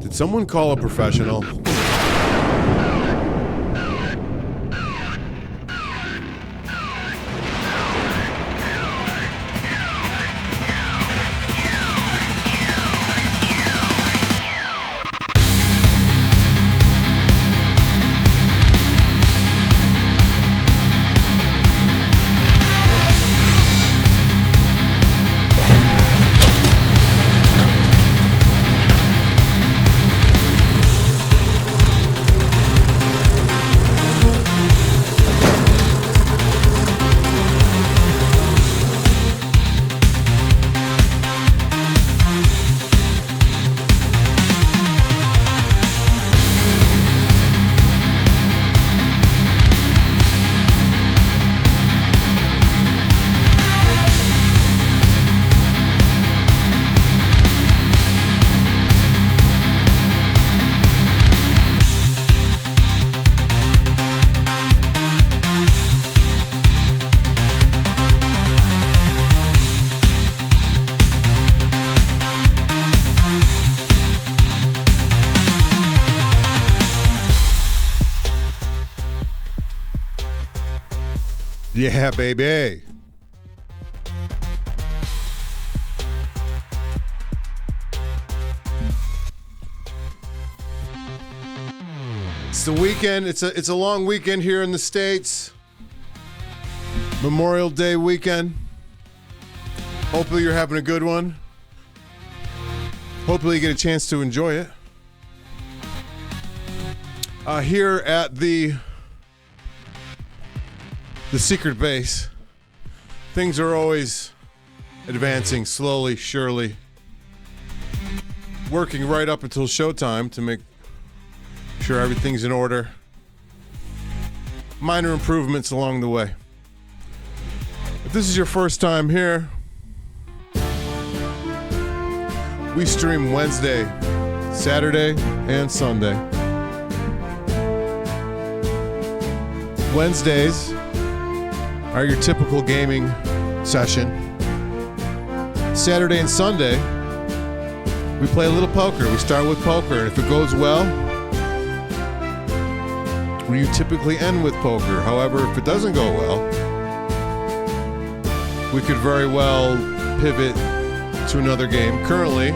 Did someone call a professional? Yeah, baby. It's the weekend. It's a long weekend here in the States. Memorial Day weekend. Hopefully you're having a good one. Hopefully you get a chance to enjoy it. Here at the secret base, things are always advancing slowly, surely. Working right up until showtime to make sure everything's in order. Minor improvements along the way. If this is your first time here, we stream Wednesday, Saturday, and Sunday. Wednesdays are your typical gaming session. Saturday and Sunday, we play a little poker. We start with poker, and if it goes well, we typically end with poker. However, if it doesn't go well, we could very well pivot to another game. Currently,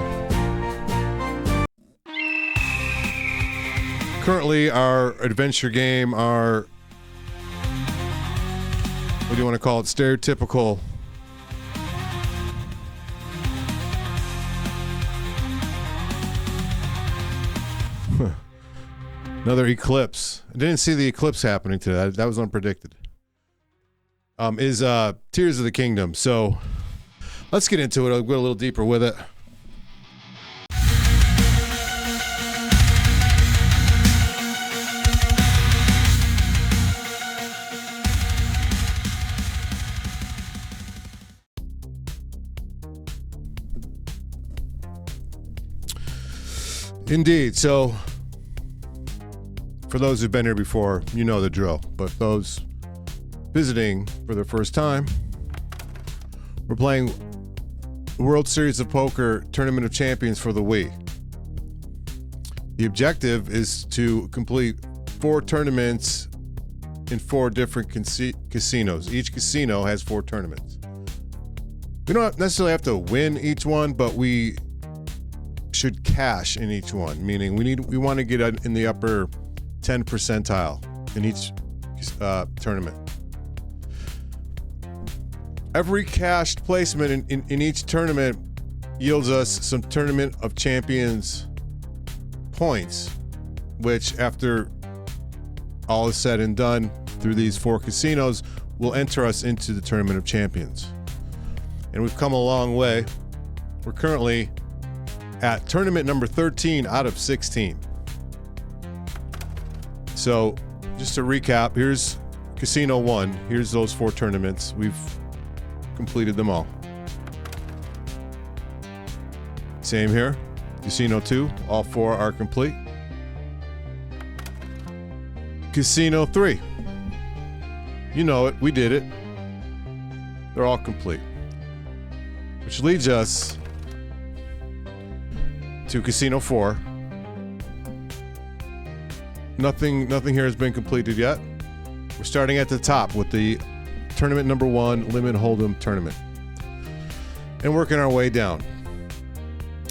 our adventure game, our, what do you want to call it? Stereotypical another eclipse. I didn't see the eclipse happening today. That was unpredicted. Is Tears of the Kingdom. So let's get into it. I'll go a little deeper with it. Indeed. So, for those who've been here before, you know the drill. But those visiting for the first time, we're playing World Series of Poker Tournament of Champions for the Wii. The objective is to complete 4 tournaments in 4 different casinos. Each casino has 4 tournaments. We don't necessarily have to win each one, but we should cash in each one, meaning we want to get in the upper 10 percentile in each tournament. Every cashed placement in each tournament yields us some Tournament of Champions points, which after all is said and done through these 4 casinos will enter us into the Tournament of Champions. And we've come a long way. We're currently at tournament number 13 out of 16. So just to recap, here's Casino 1. Here's those 4 tournaments. We've completed them all. Same here. Casino 2, all 4 are complete. Casino 3. You know it, we did it. They're all complete. Which leads us to Casino 4, nothing here has been completed yet. We're starting at the top with the tournament number 1 Limit Hold'em tournament, and working our way down.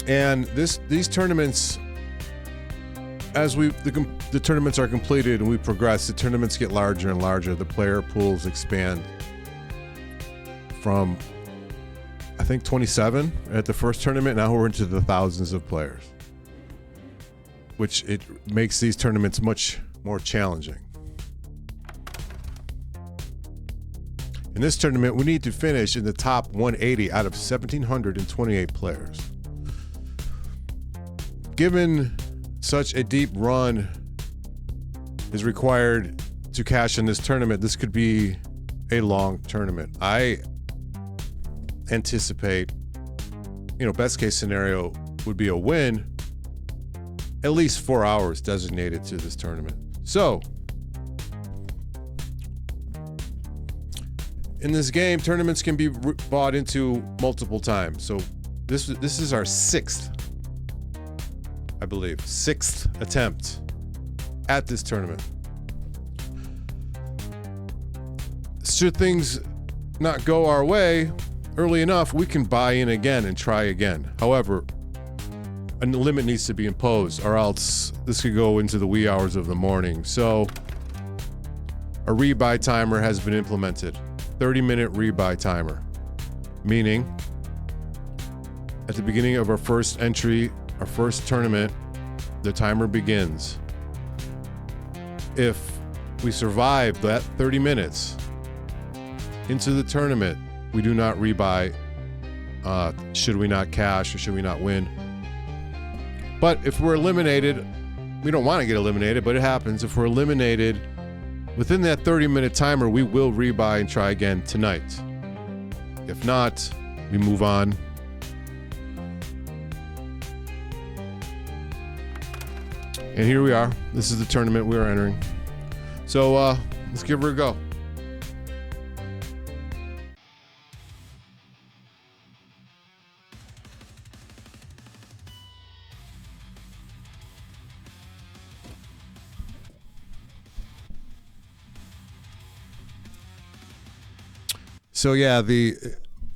And these tournaments, as the tournaments are completed and we progress, the tournaments get larger and larger. The player pools expand from, I think, 27 at the first tournament. Now we're into the thousands of players, which it makes these tournaments much more challenging. In this tournament, we need to finish in the top 180 out of 1,728 players. Given such a deep run is required to cash in this tournament, this could be a long tournament. I anticipate, best case scenario would be a win, at least 4 hours designated to this tournament. So, in this game, tournaments can be bought into multiple times. So this is our 6th, I believe, 6th attempt at this tournament. Should things not go our way early enough, we can buy in again and try again. However, a limit needs to be imposed, or else this could go into the wee hours of the morning. So a rebuy timer has been implemented. 30-minute rebuy timer, meaning at the beginning of our first entry, our first tournament, the timer begins. If we survive that 30 minutes into the tournament, we do not rebuy, should we not cash or should we not win. But if we're eliminated, we don't want to get eliminated, but it happens. If we're eliminated within that 30-minute timer, we will rebuy and try again tonight. If not, we move on. And here we are. This is the tournament we are entering. So let's give her a go. So yeah,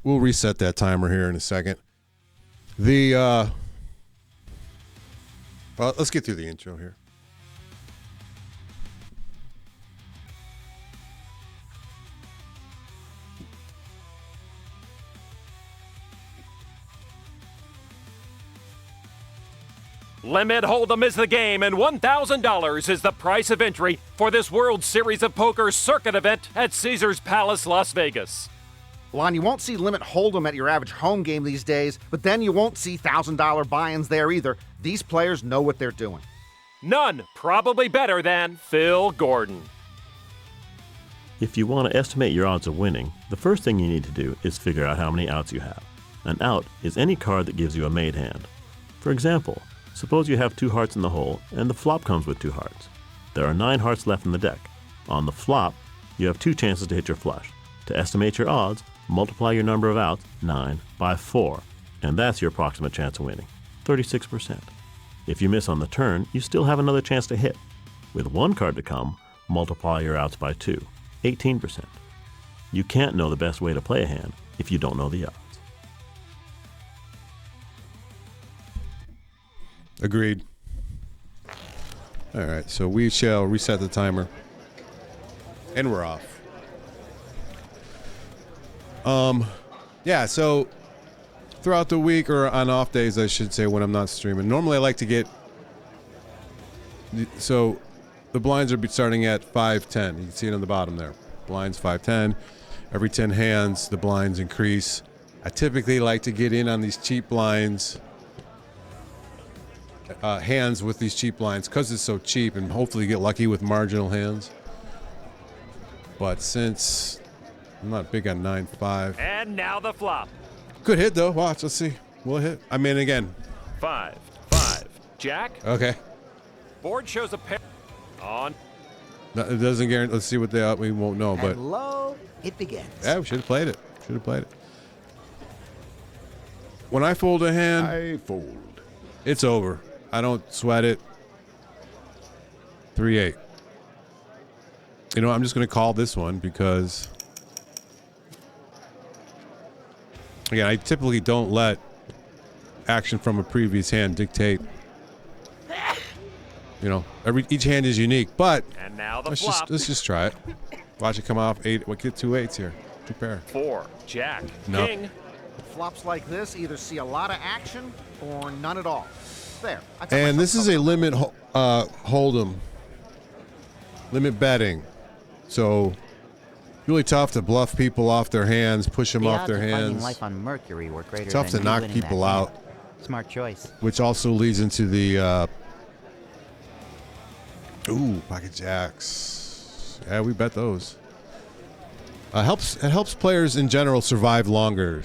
we'll reset that timer here in a second. Well, let's get through the intro here. Limit Hold'em is the game, and $1,000 is the price of entry for this World Series of Poker circuit event at Caesars Palace, Las Vegas. Lon, you won't see Limit Hold'em at your average home game these days, but then you won't see $1,000 buy-ins there either. These players know what they're doing. None probably better than Phil Gordon. If you want to estimate your odds of winning, the first thing you need to do is figure out how many outs you have. An out is any card that gives you a made hand. For example, suppose you have 2 hearts in the hole and the flop comes with 2 hearts. There are 9 hearts left in the deck. On the flop, you have 2 chances to hit your flush. To estimate your odds, multiply your number of outs, 9, by 4, and that's your approximate chance of winning, 36%. If you miss on the turn, you still have another chance to hit. With 1 card to come, multiply your outs by 2, 18%. You can't know the best way to play a hand if you don't know the odds. Agreed. All right, so we shall reset the timer. And we're off. Yeah, so throughout the week, or on off days, I should say, when I'm not streaming, normally I like to get, so the blinds are starting at 510. You can see it on the bottom there. Blinds 510. Every 10 hands, the blinds increase. I typically like to get in on these cheap blinds, hands with these cheap blinds, because it's so cheap, and hopefully get lucky with marginal hands. But since I'm not big on 9-5. And now the flop. Good hit, though. Watch. Let's see. Will it hit? I mean, again. 5, Jack. Okay. Board shows a pair. On. No, it doesn't guarantee. Let's see what they are. We won't know, but. Hello, it begins. Yeah, we should have played it. Should have played it. When I fold a hand, I fold. it's over. I don't sweat it. 3-8. You know, I'm just going to call this one because, again, I typically don't let action from a previous hand dictate. You know, each hand is unique, but And now the let's flop. just try it. Watch it come off 8. What get 2 8s here? 2 pair. 4, Jack, No. King. Flops like this either see a lot of action or none at all. There. I took And myself this is a limit hold'em, limit betting. So really tough to bluff people off their hands, push them off their The odds of finding hands. life on Mercury were greater Tough than to you knock winning people that out, hand. Smart choice. which also leads into the pocket jacks. Yeah, we bet those. It helps players in general survive longer.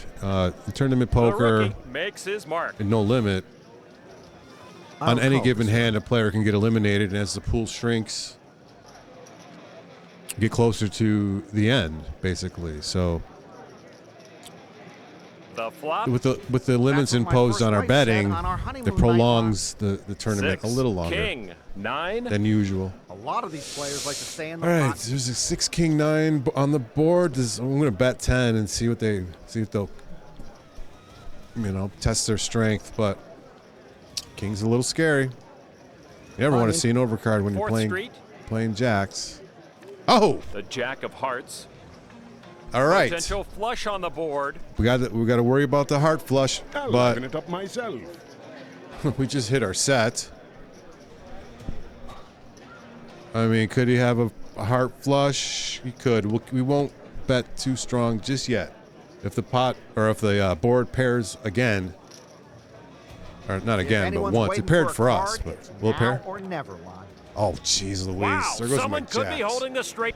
Tournament The poker rookie makes his mark. and no limit. On any given hand, a player can get eliminated, and as the pool shrinks, get closer to the end, basically. So The flop. with the limits That's what my imposed first on our wife betting, said on our honeymoon it night prolongs the tournament 6, a little longer King, 9. than usual. A lot of these players like to stay in the All right, pot. there's a 6 King 9 on the board. I'm going to bet 10 and see if they'll, test their strength. But King's a little scary. You never want to see an overcard when you're 4th Street. playing jacks. Oh, The Jack of Hearts. all right. Potential flush on the board. We got to worry about the heart flush, I'll but liven it up myself. we just hit our set. I mean, could he have a heart flush? He could. We won't bet too strong just yet. If the pot or if the board pairs again, or not If again, but anyone's once, waiting it paired a for us. card, But it's will it now pair? or never, Lon. Oh, jeez Louise! Wow, There goes someone my could jacks. be holding the straight.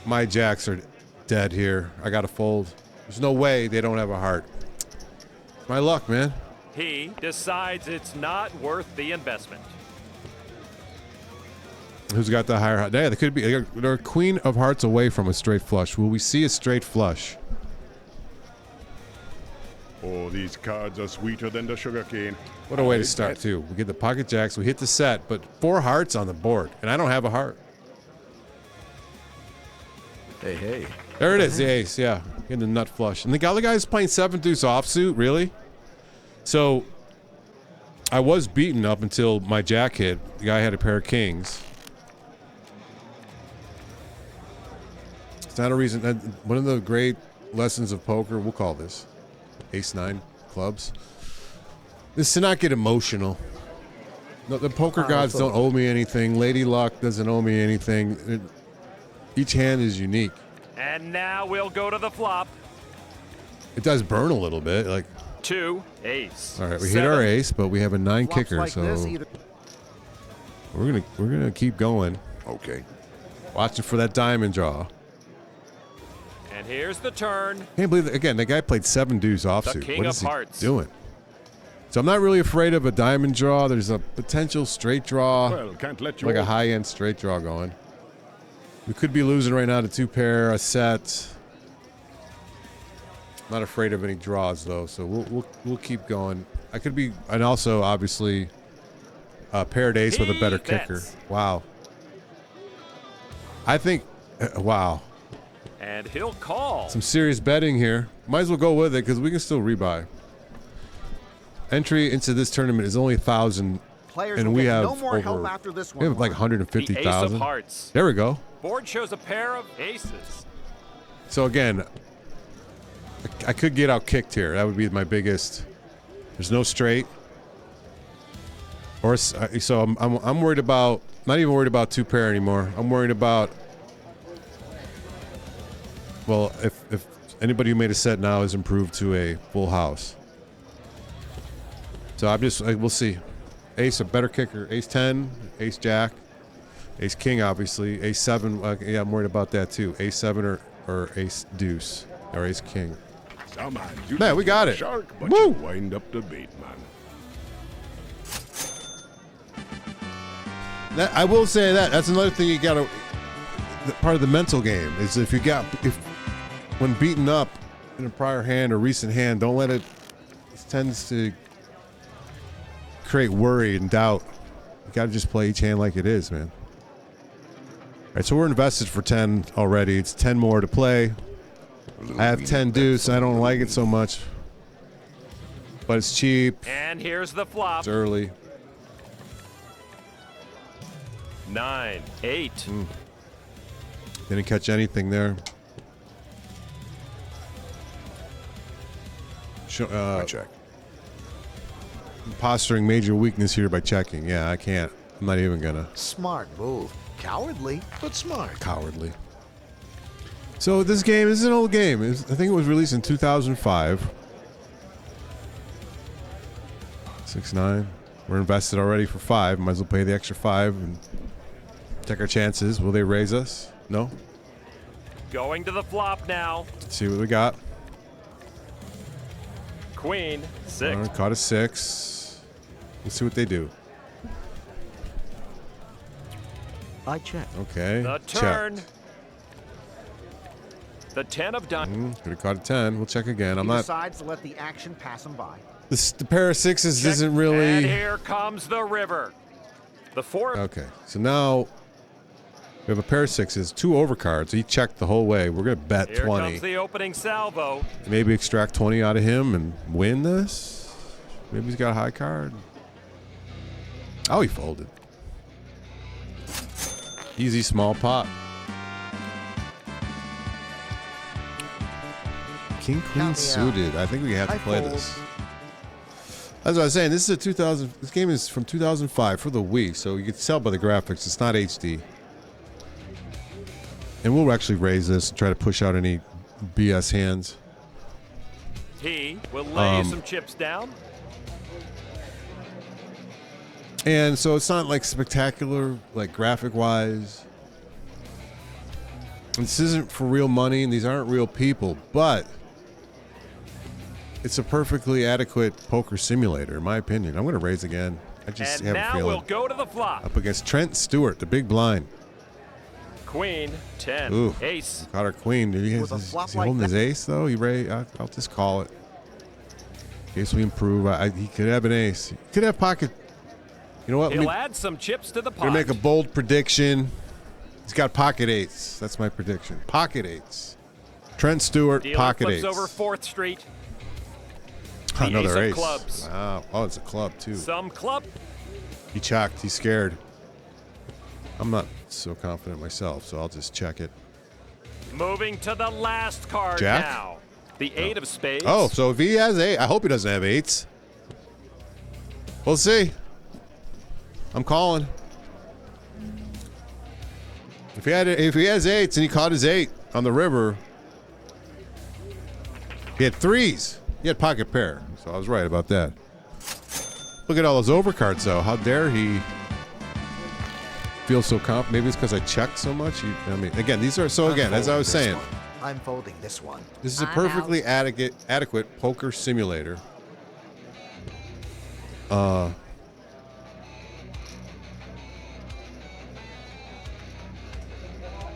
My jacks are dead here. I got to fold. There's no way they don't have a heart. My luck, man. He decides it's not worth the investment. Who's got the higher heart? Yeah, they could be. They're a queen of hearts away from a straight flush. Will we see a straight flush? Oh, these cards are sweeter than the sugarcane. What a way to start, too. We get the pocket jacks. We hit the set, but 4 hearts on the board, and I don't have a heart. Hey. There it is, the ace. Yeah, getting the nut flush. And the other guy's playing 7 deuce offsuit. Really? So I was beaten up until my jack hit. The guy had a pair of kings. It's not a reason. One of the great lessons of poker, we'll call this ace 9 clubs, is to not get emotional. No, the poker gods don't owe me anything. Lady Luck doesn't owe me anything. Each hand is unique. And now we'll go to the flop. It does burn a little bit. Like, 2, ace. all right, we hit our ace, but we have a 9 Flops kicker, like this so either we're gonna keep going, Okay. watching for that diamond draw. And here's the turn. Can't believe that, again, the guy played 7 deuce offsuit. king What of is he hearts. doing? So I'm not really afraid of a diamond draw. There's a potential straight draw, Well, can't let you like a off. high-end straight draw going. We could be losing right now to 2 pair, a set. Not afraid of any draws though, so we'll keep going. I could be, and also obviously paired ace with a better He kicker. bets. Wow. I think, wow, And he'll call. some serious betting here. Might as well go with it because we can still rebuy. Entry into this tournament is only 1,000, players and will we get have no more help over. after this We one. have like Lon. The ace of 150,000. hearts. There we go. Board shows a pair of aces. So again, I could get out kicked here. That would be my biggest. There's no straight. Or so I'm worried about. Not even worried about 2 pair anymore. I'm worried about. Well, if anybody who made a set now is improved to a full house. So we'll see. Ace, a better kicker. Ace 10, ace jack, ace king, obviously. Ace 7. Yeah, I'm worried about that too. Ace 7 or ace deuce or ace king. Some hands you Man, think we got you're it. Shark, but Woo! you wind up the bait, man. I will say that's another thing you got to. Part of the mental game is if when beaten up in a prior hand or recent hand, don't let it. It tends to create worry and doubt. You got to just play each hand like it is, man. All right, so we're invested for 10 already. It's 10 more to play. I have 10 deuce. I don't like it so much. But it's cheap. And here's the flop. It's early. 9, 8. Didn't catch anything there. Check. Posturing major weakness here by checking. Yeah, I can't. I'm not even gonna. Smart move. Cowardly, but smart. Cowardly. So this game is an old game. I think it was released in 2005. 6-9. We're invested already for 5. Might as well pay the extra 5 and take our chances. Will they raise us? No. Going to the flop now. Let's see what we got. Queen, 6. Caught a 6. Let's see what they do. I check. Okay. The turn. Checked. The 10 of diamonds. Could have caught a 10. We'll check again. I'm He not. decides to let the action pass him by. The pair of 6s isn't And really. here comes the river. The 4. Okay. So now we have a pair of 6s, 2 overcards. He checked the whole way. We're gonna bet Here 20. comes the opening salvo. Maybe extract 20 out of him and win this. Maybe he's got a high card. Oh, he folded. Easy small pot. King Queen me suited. I think we have to I play fold. this. That's what I was saying. This is a 2000. This game is from 2005 for the Wii, so you can tell by the graphics it's not HD. And we'll actually raise this and try to push out any BS hands. He will lay some chips down. And so it's not like spectacular, like graphic wise. This isn't for real money, and these aren't real people, but it's a perfectly adequate poker simulator, in my opinion. I'm going to raise again. I just And have a now feeling. we'll go to the flop. Up against Trent Stewart, the big blind. Queen, 10, Ooh, ace. caught our queen. Did he, With a is flop he like holding his that- ace, though? I'll just call it. In case we improve. He could have an ace. He could have pocket. You know what? He'll add some chips to the I'm pot. going to make a bold prediction. He's got pocket eights. That's my prediction. Pocket eights. Trent Stewart, Dealer pocket flips eights. over 4th Street. The Another ace ace. of clubs. Wow. Oh, it's a club, too. Some club. He checked. He's scared. I'm not so confident myself, so I'll just check it. Moving to the last card Jack? now. The 8 of spades. Oh, so if he has eight, I hope he doesn't have eights. We'll see. I'm calling. If he has eights and he caught his 8 on the river, he had 3s. He had pocket pair, so I was right about that. Look at all those overcards, though. How dare he feel so confident? Maybe it's because I checked so much. I mean, again, these are so. Again, as I was saying, I'm folding this one. this is a perfectly adequate poker simulator.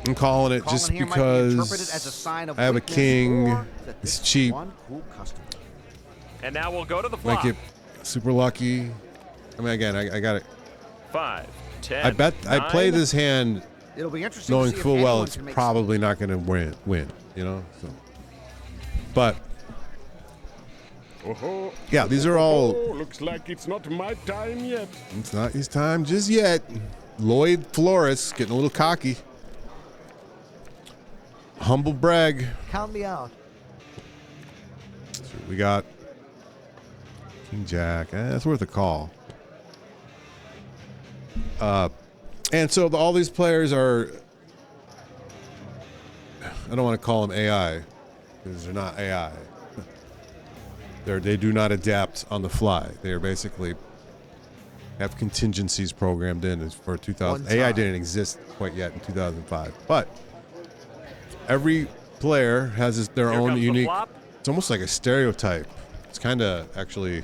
I'm calling it just Calling here might be interpreted as a because sign of I have a weakness king. or that It's this cheap. One cool customer. And now we'll go to the Might flop. get super lucky. I mean, again, I got it. 5, 10. I bet I play 9. this hand It'll be interesting knowing to see full if well anyone it's can make probably not going to win. You know. So. But Oh, yeah, these are all. looks like it's not my time yet. It's not his time just yet. Lloyd Flores getting a little cocky. Humble brag. Count me out. So we got King Jack. That's worth a call. And so all these players are. I don't want to call them AI because they're not AI. They do not adapt on the fly. They are basically have contingencies programmed in for 2000. One AI time. didn't exist quite yet in 2005, but every player has their Here own comes the unique. flop. It's almost like a stereotype. It's kind of actually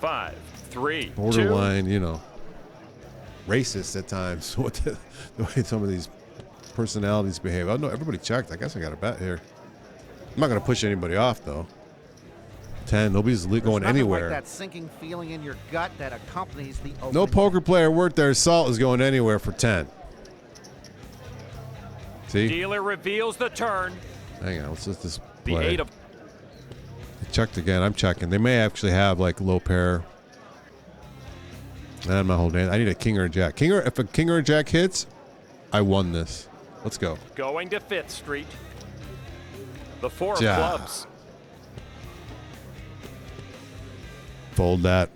5, 3, borderline, racist at times. What the way some of these personalities behave. Oh no, everybody checked. I guess I got a bet here. I'm not going to push anybody off though. 10. Nobody's going nothing anywhere. Like that sinking feeling in your gut that accompanies the opening. No poker player worth their salt is going anywhere for 10. See? Dealer reveals the turn. Hang on, let's just this The play. 8 of... I checked again. I'm checking. They may actually have like low pair. I'm not holding it. I need a king or a jack. If a king or a jack hits, I won this. Let's go. Going to 5th Street. The 4 of Ja. clubs. Fold that.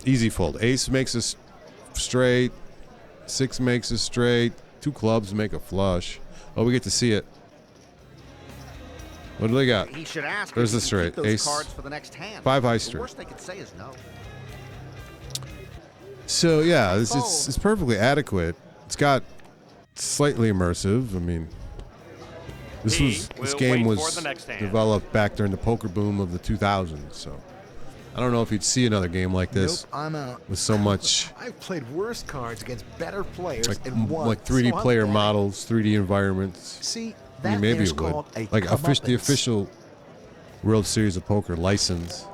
Easy fold. Ace makes us straight. 6 makes us straight. 2 clubs make a flush. Oh, we get to see it. What do they got? He should ask. There's if the he can keep straight. those Ace. cards for the next hand. 5 high The straight. worst they could say is no. So yeah, it's perfectly adequate. It's got slightly immersive. I mean, this will game wait for was the next hand. developed back during the poker boom of the 2000s. So I don't know if you'd see another game like this Nope, I'm out. with so much I've played worse cards against better players like and won. 3D so I'm player betting. models, 3D environments. See, I that mean, maybe there's it would. called a Like the comeuppance. official World Series of Poker license.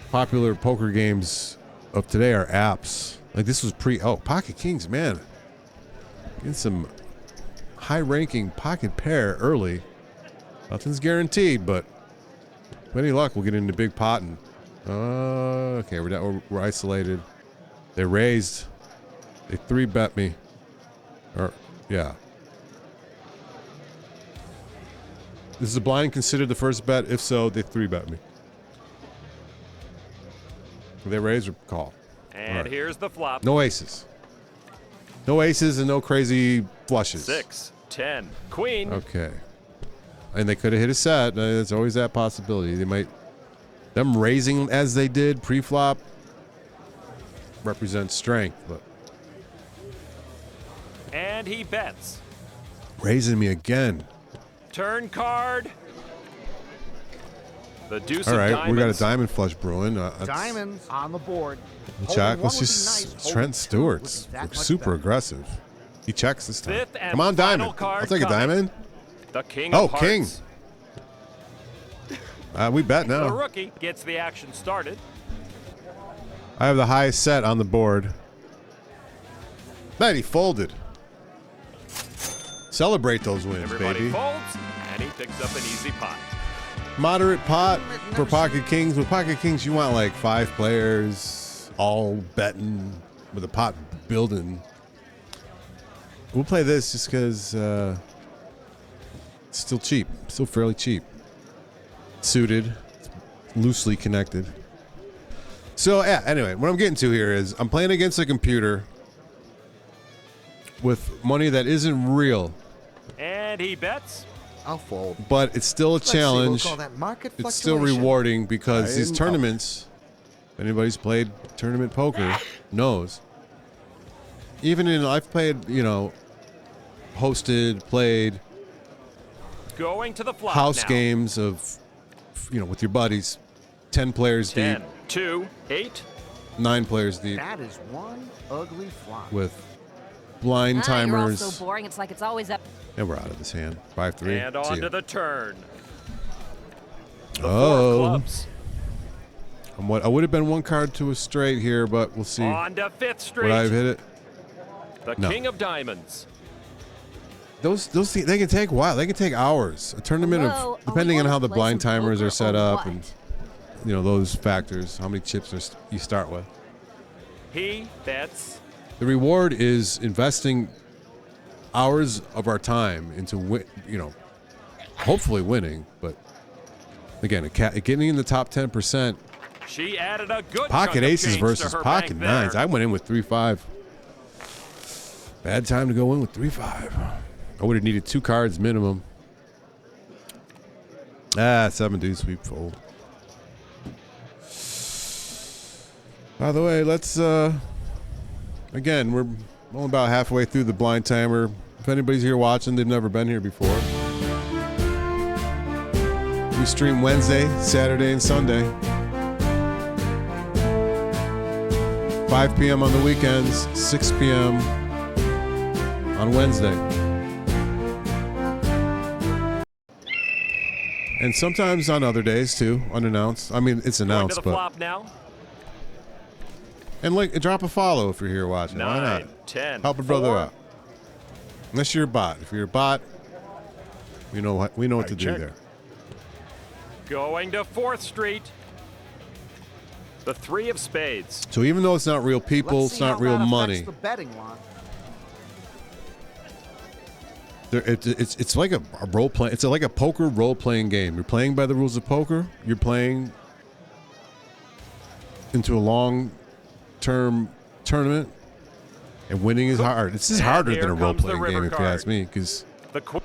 Popular poker games of today are apps. Like this was Pocket Kings, man. Getting some high-ranking pocket pair early. Nothing's guaranteed, but with any luck, we'll get into big pot and. Okay, we're isolated. They raised. They 3-bet me. Yeah. Is the blind considered the first bet? If so, they 3-bet me. Will they raise or call? And Right. here's the flop. No aces. No aces and no crazy flushes. 6, 10, queen. Okay. And they could have hit a set. There's always that possibility. Them raising as they did pre-flop represents strength, but And he bets. raising me again. Turn card. The deuce All of right, diamonds. we got a diamond flush brewing. Diamonds on the board. Check. Holding Let's one would just be nice. Holding Trent 2 Stewart's would be that looks much super better. aggressive. He checks this time. Fifth and Come on, final diamond. card I'll take a coming. diamond. The king Oh, of hearts. king. We bet The now. rookie gets the action started. I have the highest set on the board. Man, he folded. Celebrate those wins, Everybody baby. folds, and he picks up an easy pot. Moderate pot for Pocket Kings. With Pocket Kings, you want like 5 players, all betting with a pot building. We'll play this just because it's still cheap, still fairly cheap. Suited, loosely connected. So yeah, anyway, what I'm getting to here is I'm playing against a computer with money that isn't real, And he bets. I'll fold. but it's still a Let's see, challenge. we'll call that market It's still fluctuation. rewarding because these tournaments, if anybody's played tournament poker, knows. Even I've played, hosted, played Going to the flop house now. games of, with your buddies, 10 players 10, deep, 2, 8. 9 players deep, That is one ugly flop. with blind You're all timers. so boring. It's like it's always up. And we're out of this hand. 5-3. And See on ya. to the turn. The 4 Oh. clubs. I would have been 1 card to a straight here, but we'll see. On to 5th Street. Would I have hit it? The No. king of diamonds. Those things, they can take a while. They can take hours. A tournament Hello? of depending Are on we how going the to play blind some timers poker are set or up, what? and those factors. How many chips you start with. He bets. The reward is investing hours of our time into hopefully winning. But again, getting in the top 10%. She added a good Pocket chunk of aces change versus to her pocket bank nines. there. I went in with 3-5. Bad time to go in with 3-5. I would have needed 2 cards minimum. 7 deuce sweep fold. By the way, let's again, we're only about halfway through the blind timer. If anybody's here watching, they've never been here before. We stream Wednesday, Saturday, and Sunday. 5 p.m. on the weekends, 6 p.m. on Wednesday. And sometimes on other days too, unannounced. I mean, it's Going to announced, the but flop now. And like, drop a follow if you're here watching. Why 9, not? 10, Help a brother 4. out. Unless you're a bot. If you're a bot, we know what to do check. there. Going to 4th Street. The 3 of spades. So even though it's not real people, Let's it's see not how real that affects money. the betting line. It's like a role play. It's like a poker role playing game. You're playing by the rules of poker. You're playing into a long term tournament, and winning is hard. This is And harder here than a role comes the playing river game, if you card. ask me, because The queen.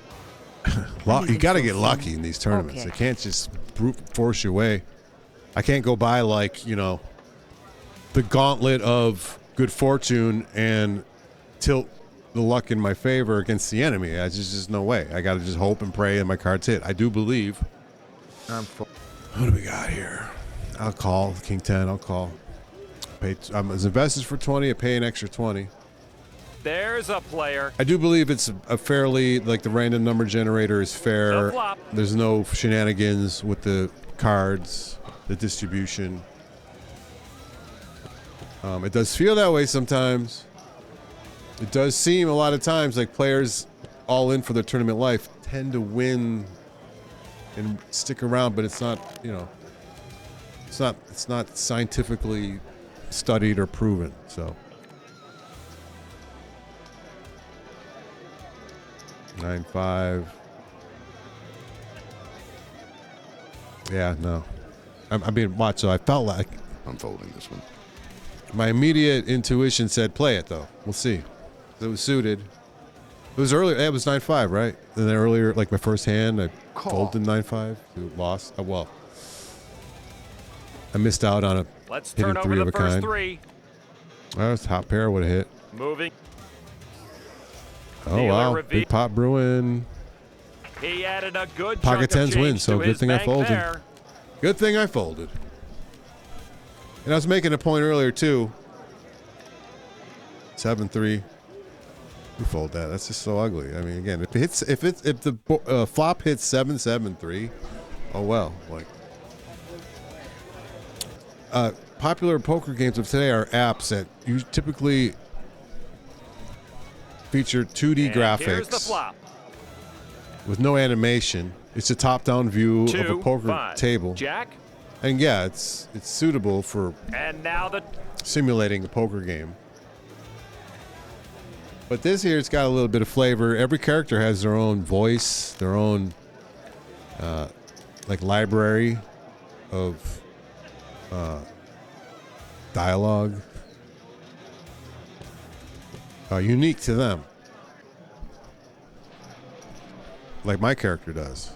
you got to get lucky in these tournaments. Okay. They can't just brute force your way. I can't go by like, the gauntlet of good fortune and tilt the luck in my favor against the enemy. There's just no way. I got to just hope and pray and my cards hit. I do believe. What do we got here? I'll call King 10. I'll call. As investors for 20, I pay an extra 20. There's a player. I do believe it's a fairly, like, the random number generator is The fair. flop. There's no shenanigans with the cards, the distribution. It does feel that way sometimes. It does seem a lot of times like players all in for their tournament life tend to win and stick around, but it's not, it's not scientifically studied or proven. So 9-5. Yeah, no. I'm being watched, so I felt like I'm folding this one. my immediate intuition said play it, though. We'll see. It was suited. It was earlier. It was 9-5, right? And then earlier, like my first hand, I folded 9-5. Lost. Well, I missed out on a Let's hitting turn over 3 of the a first kind. 3. That was top pair would have hit. Moving. Oh Dealer wow, reveal. big pot brewing. He added a good Pocket chunk of tens win, change so to good his thing I bank folded. there. Good thing I folded. And I was making a point earlier too. 7-3. We fold that. That's just so ugly. I mean, again, if the flop hits 7-7-3, oh well. Like, popular poker games of today are apps that you typically feature 2D And graphics here's the flop. with no animation. It's a top-down view of a 2, poker 5. table. Jack. And yeah, it's suitable for And now the simulating a poker game. But this here, it's got a little bit of flavor. Every character has their own voice, their own like library of dialogue, unique to them, like my character does.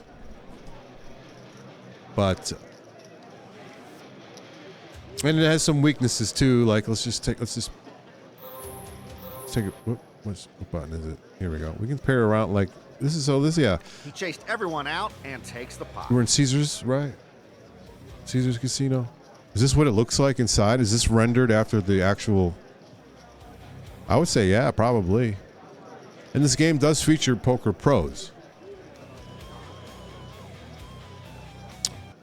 But and it has some weaknesses too. Like let's just take it. What button is it? Here we go. We can pair around like this is yeah. He chased everyone out and takes the pot. We're in Caesar's, right? Caesar's Casino. Is this what it looks like inside? Is this rendered after the actual? I would say yeah, probably. And this game does feature poker pros.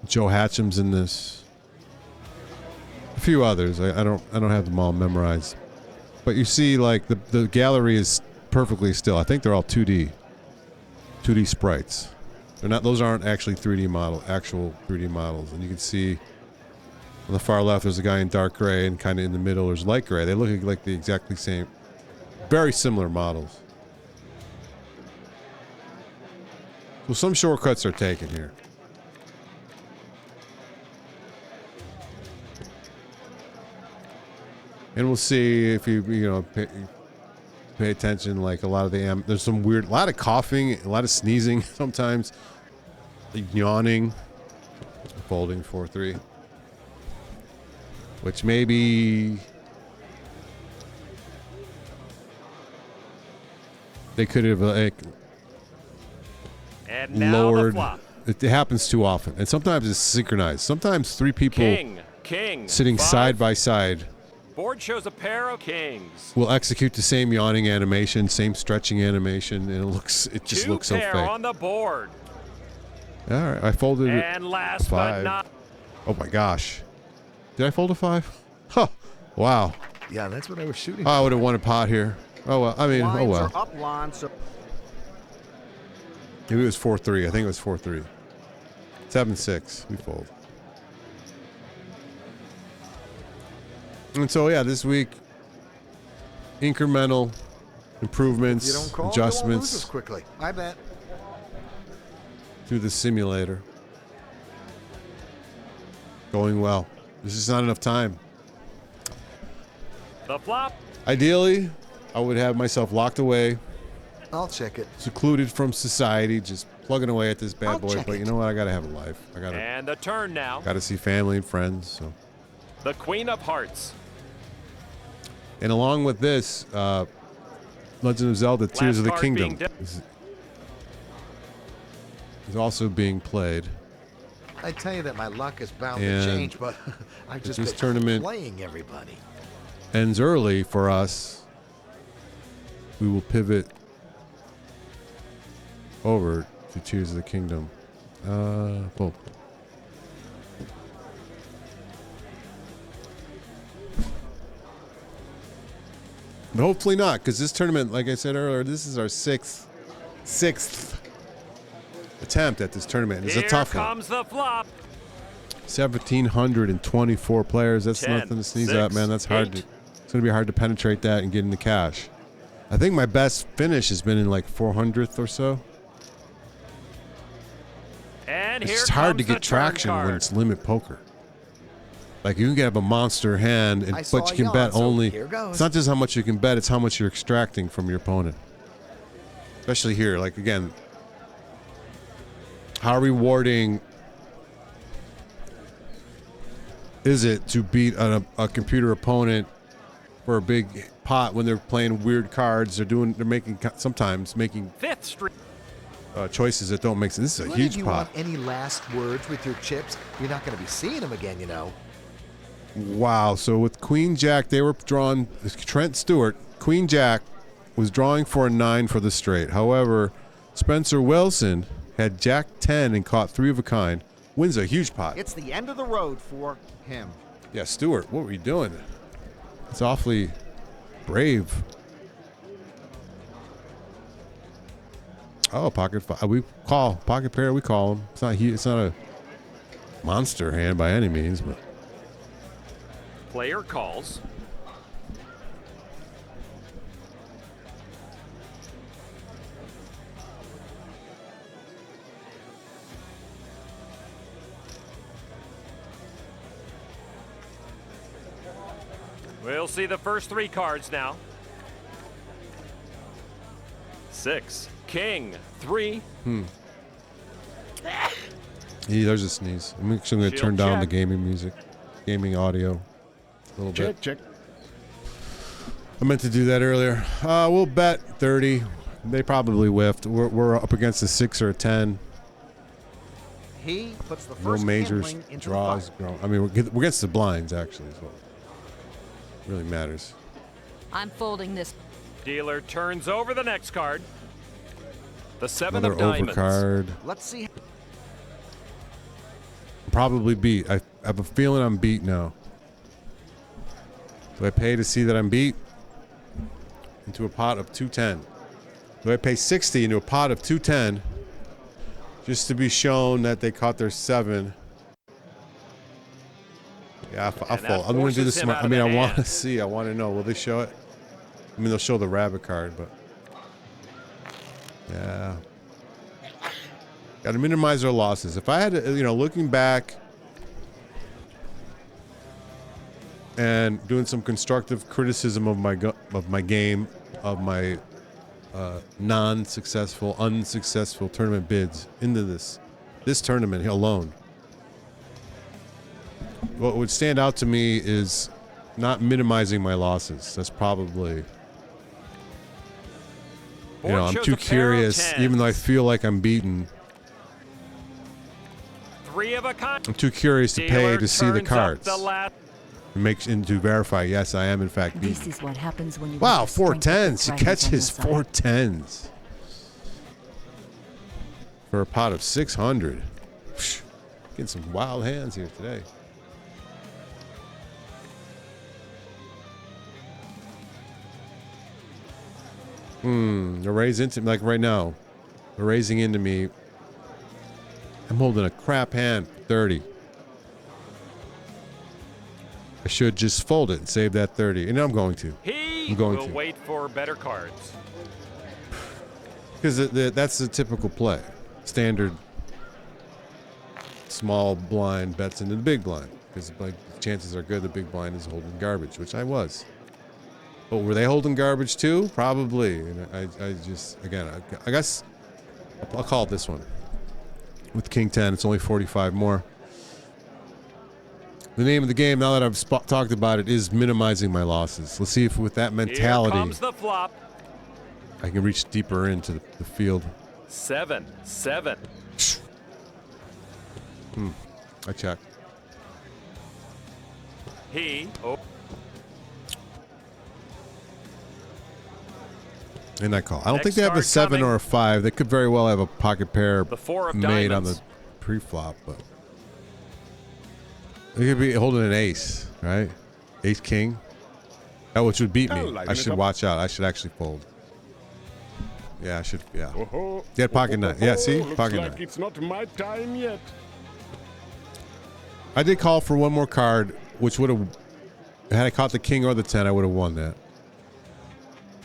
Joe Hatcham's in this. A few others. I don't have them all memorized. But you see, like the gallery is perfectly still. I think they're all 2D sprites. They're not. Those aren't actually 3D actual 3D models. And you can see on the far left, there's a guy in dark gray, and kind of in the middle, there's light gray. They look like the exactly same, very similar models. So some shortcuts are taken here. And we'll see if you pay attention. Like a lot of there's some weird, a lot of coughing, a lot of sneezing sometimes, yawning, folding 4-3, which maybe they could have And now the lowered. flop. It happens too often, and sometimes it's synchronized. Sometimes 3 people King. sitting 5. side by side Board shows a pair of kings. will execute the same yawning animation, same stretching animation, and it just 2 looks so pair fake. on the board. All right, I folded it. And last 5. but not Oh my gosh, did I fold a 5? Huh. Wow. Yeah, that's what I was shooting. Oh, I would have won a pot here. Oh well. I mean, oh Blinds well. are up line, so Maybe it was 4-3. I think it was 4-3. 7-6. We fold. And so yeah, this week, incremental improvements, You don't call, you won't lose as adjustments quickly. I bet. through the simulator. Going well. There's just not enough time. The flop. Ideally, I would have myself locked away, I'll check it. secluded from society, just plugging away at this bad I'll boy. check But it. you know what? I gotta have a life. I And the turn now. gotta see family and friends. So, The Queen of Hearts. and along with this, Legend of Zelda: Tears Last of the card Kingdom being de- is also being played. I tell you that my luck is bound to And change, but I've just this been tournament playing everybody. Ends early for us. We will pivot over to Tears of the Kingdom. Boom. But hopefully not, because this tournament, like I said earlier, this is our sixth attempt at this tournament. It's a tough Here one. comes the flop. 1,724 players. That's 10, nothing to sneeze 6, at, man. That's hard 8. to. It's gonna be hard to penetrate that and get into cash. I think my best finish has been in like 400th or so. And It's here just hard to comes the get traction turn when card. it's limit poker. Like you can have a monster hand, I saw but you can yawn, bet so only. here goes. It's not just how much you can bet; it's how much you're extracting from your opponent. Especially here, like again, how rewarding is it to beat a computer opponent for a big pot when they're playing weird cards? They're making sometimes making Fifth Street. choices that don't make sense. This is a What huge if you pot. want any last words with your chips? You're not going to be seeing them again, you know. Wow. So with Queen Jack, they were drawn. Trent Stewart, Queen Jack, was drawing for a 9 for the straight. However, Spencer Wilson had Jack 10 and caught 3 of a kind. Wins a huge pot. it's the end of the road for him. Yeah, Stewart, what were you doing? It's awfully brave. Oh, pocket five. We call pocket pair. We call him. It's not a monster hand by any means, but Player calls. We'll see the first 3 cards now. 6, King, 3. there's a sneeze. I'm actually going to turn Shield down the check. gaming music, gaming audio a little bit. Check. I meant to do that earlier. We'll bet 30. They probably whiffed. We're up against a 6 or a 10. He puts the No first majors, handling into draws. the pot. I mean, we're against the blinds, actually, is what really matters. I'm folding this. Dealer turns over the next card. The 7 Another of diamonds. Let's overcard. see. Probably beat. I have a feeling I'm beat now. Do I pay to see that I'm beat? Into a pot of 210. Do I pay 60 into a pot of 210 just to be shown that they caught their 7? Yeah, I'll And that fold. I'm going to do forces this. him I out of mean, the I want to hand. see. I want to know. Will they show it? I mean, they'll show the rabbit card, but yeah. Got to minimize our losses. If I had to, looking back and doing some constructive criticism of my game, of my unsuccessful tournament bids into this tournament alone, what would stand out to me is not minimizing my losses. That's probably, Board I'm shows too a pair of curious, even though I 10s. feel like I'm beaten. 3 of a kind. I'm too curious to pay Dealer to see the turns up cards. the last. And to verify, yes, I am in fact beaten. This is what happens when you. Wow, let the 4 strength of the 10s. He dragons on catches your side. 4 10s. For a pot of 600. Getting some wild hands here today. They're raised into like right now. They're raising into me. I'm holding a crap hand. 30. I should just fold it and save that 30. And I'm going to. He going will to. wait for better cards. Because that's the typical play. Standard small blind bets into the big blind. Because like chances are good the big blind is holding garbage, which I was. But were they holding garbage too? Probably. And I just, again, I guess I'll call it this one. With King 10, it's only 45 more. The name of the game, now that I've talked about it, is minimizing my losses. Let's see if with that mentality, Here comes the flop. I can reach deeper into the field. 7. I check. And I call. I don't think they have a 7 or a 5. They could very well have a pocket pair The 4 of made diamonds. on the pre-flop, but they could be holding an ace, right? Ace king. That which would beat me. I should watch out. I should actually fold. Yeah, I should. Yeah. Get pocket nine. Yeah, see, Looks pocket like nine. it's not my time yet. I did call for one more card, which would have, had I caught the king or the 10, I would have won that.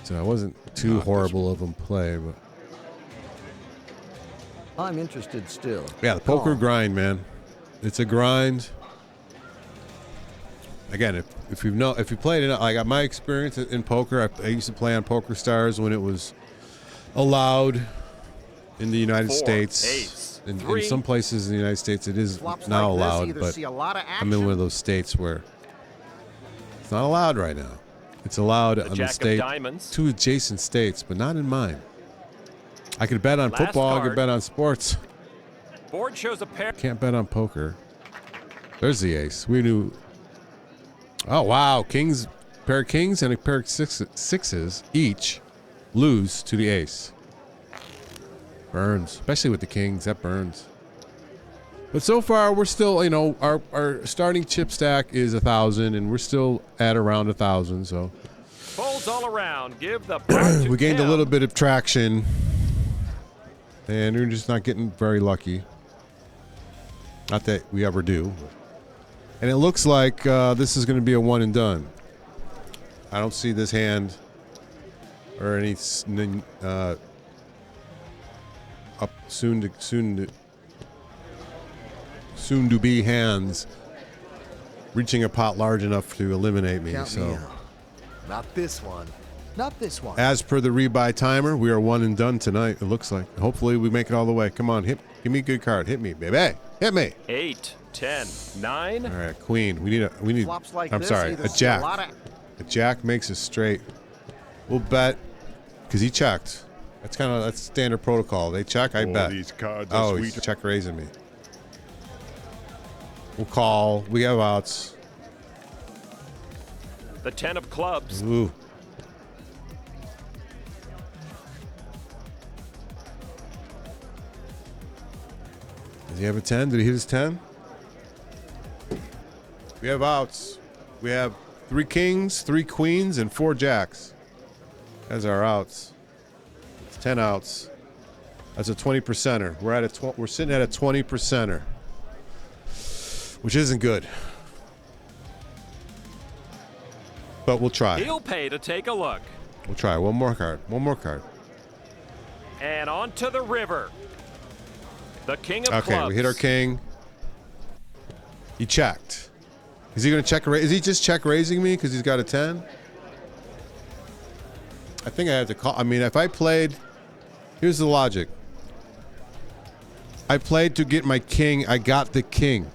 So it wasn't too horrible of them play, but I'm interested still. yeah, the poker grind, man. It's a grind. Again, if you played it, I got my experience in poker. I used to play on Poker Stars when it was allowed in the United 4, States. ace, In 3. some places in the United States, it is Flops now like this allowed, either but see a lot of I'm in one of action. those states where it's not allowed right now. It's allowed on the Jack of state, diamonds. 2 adjacent states, but not in mine. I could bet on Last football. I card. could bet on sports. Board shows a pair. Can't bet on poker. There's the ace. We knew. Oh wow, pair of kings and a pair of sixes each lose to the ace. Burns, especially with the kings. That burns. But so far, we're still, our starting chip stack is 1,000, and we're still at around 1,000. So Folds all around. Give the pot to we gained a Tim. little bit of traction, and we're just not getting very lucky. Not that we ever do. And it looks like this is going to be a one and done. I don't see this hand or any up soon to be hands reaching a pot large enough to eliminate me. Count me So, out. Not this one. Not this one. as per the rebuy timer, we are one and done tonight. It looks like. Hopefully, we make it all the way. Come on, give me a good card. Hit me, baby. Hit me. 8, 10, 9. All right, queen. We need. Flops like I'm this sorry, either a see a lot jack. of A jack makes us straight. We'll bet because he checked. That's standard protocol. They check, I bet. These cards are Oh, sweet. he's check raising me. We'll call. We have outs. The 10 of clubs. Ooh. Does he have a 10? Did he hit his 10? We have outs. We have 3 kings, 3 queens, and 4 jacks. That's our outs. It's 10 outs. That's a 20%er. We're sitting at a 20%er, which isn't good. But we'll try. He'll pay to take a look. We'll try. One more card. One more card. And on to the river. The king of Okay, clubs. we hit our king. He checked. Is he going to check? Is he just check raising me because he's got a 10? I think I have to call. I mean, if I played, here's the logic. I played to get my king. I got the king.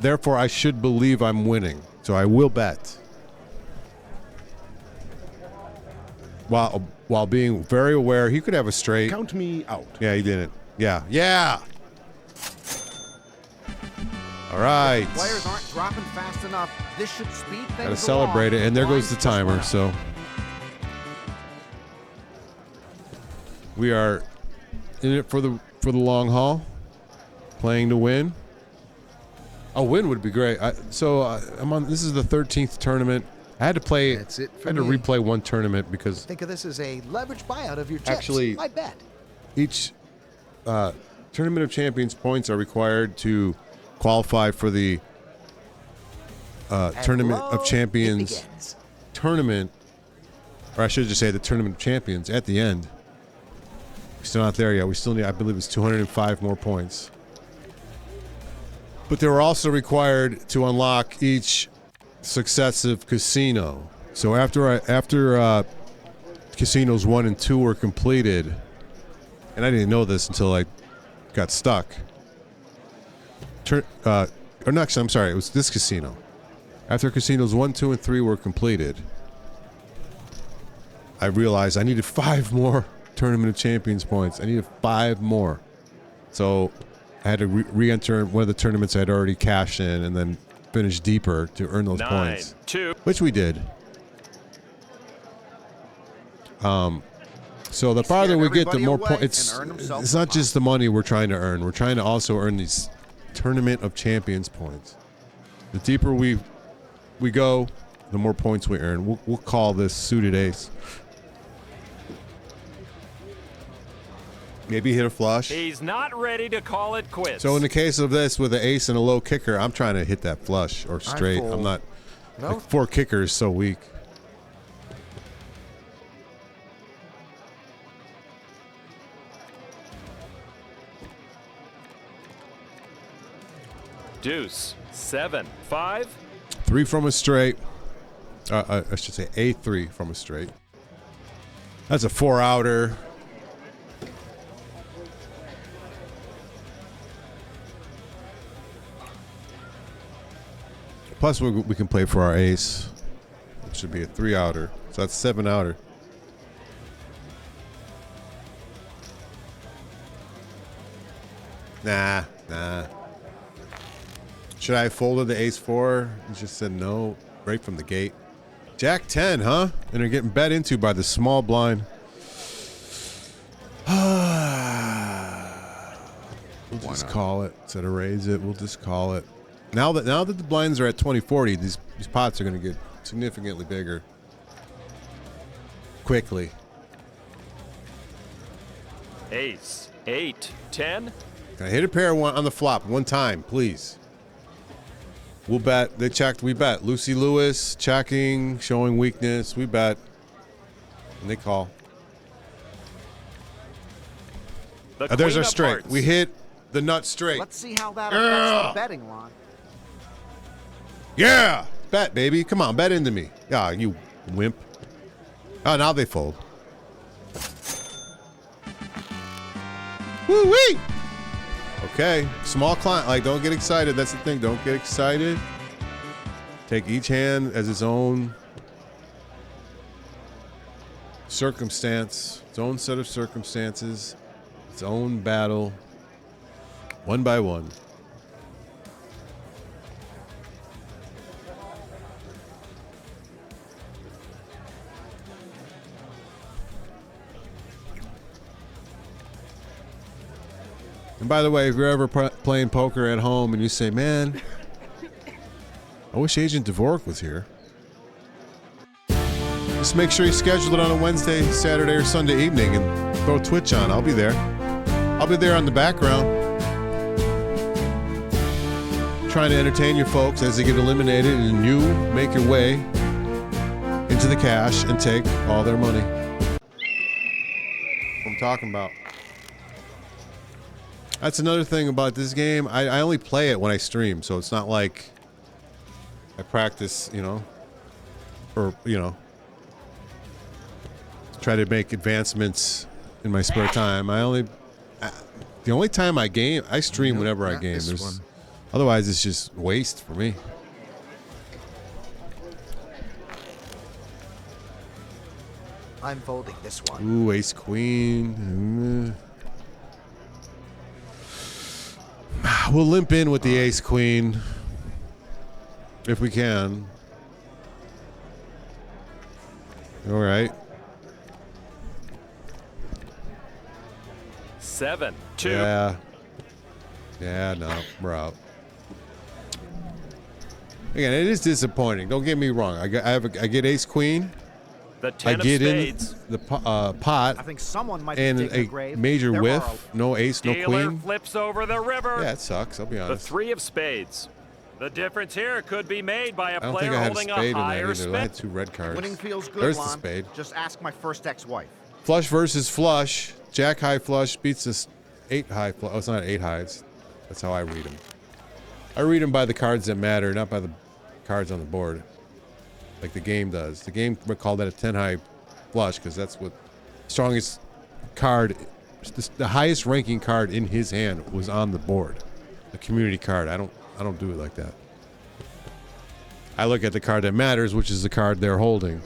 Therefore, I should believe I'm winning. So I will bet. While being very aware, he could have a straight. Count me out. Yeah, he didn't. Yeah. Yeah. All right. players aren't dropping fast enough. This should speed things Gotta celebrate it, and there goes the timer. So we are in it for the long haul, playing to win. A win would be great. I'm on. This is the 13th tournament. I had to play. That's it I for had to me. replay one tournament because Think of this as a leverage buyout of your chips. Actually- I bet. each Tournament of Champions points are required to qualify for the Tournament lo, of it Champions begins. tournament, or I should just say the Tournament of Champions at the end. We're still not there yet. We still need, I believe it's 205 more points. But they were also required to unlock each successive casino. So after casinos 1 and 2 were completed, and I didn't know this until I got stuck. Or next, I'm sorry, it was this casino. After casinos 1, 2, and 3 were completed, I realized I needed 5 more Tournament of Champions points. I needed 5 more. So I had to re-enter one of the tournaments I had already cashed in and then finish deeper to earn those 9, points. 2. Which we did. So the farther we get, the everybody more away points. and earn themselves It's not some just the money we're trying to earn. We're trying to also earn these Tournament of Champions points. The deeper we go, the more points we earn. We'll call this suited ace. Maybe hit a flush. He's not ready to call it quits. So in the case of this, with an ace and a low kicker, I'm trying to hit that flush or straight. I'm fold. not. No? Like 4 kicker is so weak. Deuce, 7, 5. 3 from a straight. I should say A3 from a straight. That's a 4-outer. Plus, we can play for our ace. It should be a 3-outer. So that's 7-outer. Nah. Should I have folded the ace-4? He just said no right from the gate. Jack 10, huh? And they're getting bet into by the small blind. We'll just call it. Instead of raise it, we'll just call it. Now that the blinds are at 20-40, these pots are going to get significantly bigger. Quickly. Ace, 8, 10. Can I hit a pair on the flop one time, please? We'll bet. They checked. We bet. Lucy Lewis checking, showing weakness. We bet. And they call. There's our straight. We hit the nut straight. Let's see how that affects the betting line. Yeah! Bet, baby. Come on, bet into me. Yeah, you wimp. Oh, now they fold. Woo-wee! Okay, small client. Like, don't get excited. That's the thing. Don't get excited. Take each hand as its own circumstance, its own set of circumstances, its own battle, one by one. And by the way, if you're ever playing poker at home and you say, man, I wish Agent Dvorik was here, just make sure you schedule it on a Wednesday, Saturday, or Sunday evening and throw Twitch on. I'll be there. I'll be there on the background, trying to entertain you folks as they get eliminated and you make your way into the cash and take all their money. What I'm talking about. That's another thing about this game. I only play it when I stream, so it's not like I practice, or, try to make advancements in my spare time. The only time I stream whenever I game. Otherwise, it's just waste for me. I'm folding this one. Ooh, ace queen. We'll limp in with the ace queen if we can. All right. 7, 2. Yeah. Yeah, no, we're out. Again, it is disappointing. Don't get me wrong. I get ace queen. The I 10 of get spades. in the pot. I think someone might and be digging a a grave. major There whiff. are No ace, no Dealer queen. flips over the river. Yeah, it sucks. I'll be The honest. 3 of spades. The difference here could be made by a I don't player think I had a holding spade in that higher either. I had spend. 2 red cards. Winning feels good, There's the Lon. spade. Just ask my first ex-wife. Flush versus flush. Jack high flush beats this 8 high flush. Oh, it's not 8 highs. That's how I read them. I read them by the cards that matter, not by the cards on the board. Like the game does. The game would call that a 10 high flush because that's what strongest card, the highest ranking card in his hand was on the board. The community card. I don't do it like that. I look at the card that matters, which is the card they're holding.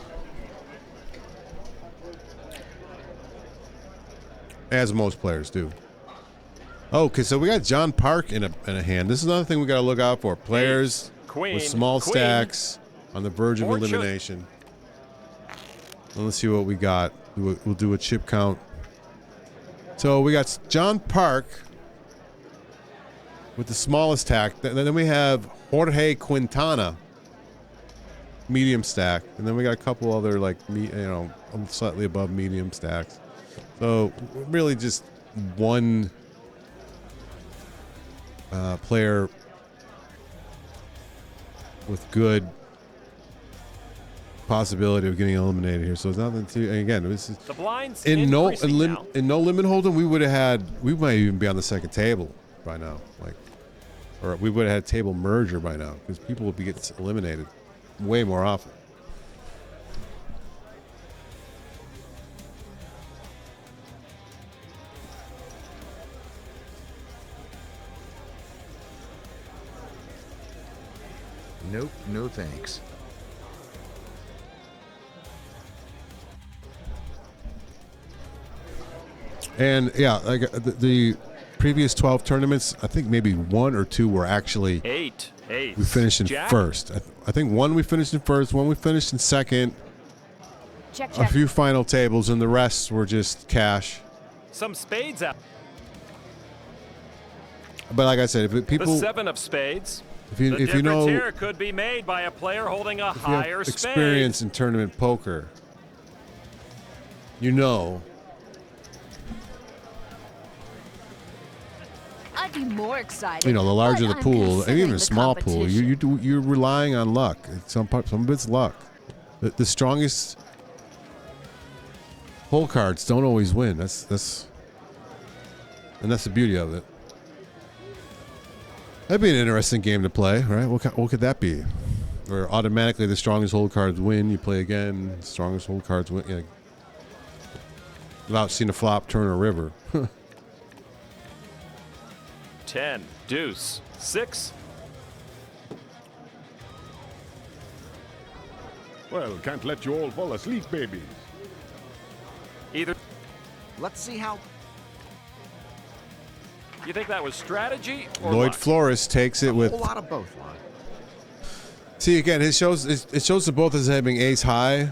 As most players do. Okay, so we got John Park in a hand. This is another thing we got to look out for. Players Queen, with small queen. stacks on the verge of Fortune. elimination. Well, let's see what we got. We'll do a chip count. So we got John Park with the smallest stack. Then we have Jorge Quintana, medium stack, and then we got a couple other slightly above medium stacks. So really just one player with good possibility of getting eliminated here. So it's nothing too. Again, this is The blinds in no limit hold'em. We might even be on the second table by now, or we would have had table merger by now because people would be getting eliminated way more often. Nope, no thanks. And yeah, like the previous 12 tournaments, I think maybe 1 or 2 were actually 8, ace. we finished in Jack. first. I think 1 we finished in first, 1 we finished in second, Check, a check. few final tables, and the rest were just cash. Some spades out. But like I said, if The people, 7 of spades. if The you difference know, here could be made by a player holding a if you have higher experience spade. in tournament poker, you know. I'd be more excited. You know, the larger but the I'm pool, and considering even a the small pool, competition. you're relying on luck. Some of it's luck. The strongest hole cards don't always win. That's the beauty of it. That'd be an interesting game to play, right? What could that be? Where automatically the strongest hole cards win. You play again, strongest hole cards win. You know, without seeing a flop, turn a river. 10, deuce, 6. Well, can't let you all fall asleep, babies. Either. Let's see how. You think that was strategy or Lloyd luck? Flores takes it A with. whole lot of both, Lon. See, again, it shows the both as having ace high,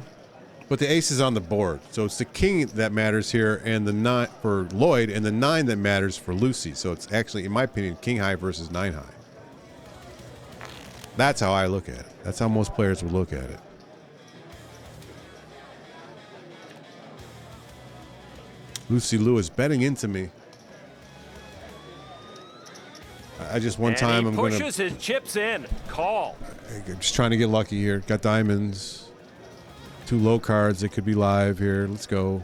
but the ace is on the board. So it's the king that matters here, and the 9 for Lloyd, and the 9 that matters for Lucy. So it's actually, in my opinion, king high versus 9 high. That's how I look at it. That's how most players would look at it. Lucy Lewis betting into me. I just one And time he I'm going to. pushes his chips in. Call. I'm just trying to get lucky here. Got diamonds. 2 low cards. They could be live here. Let's go.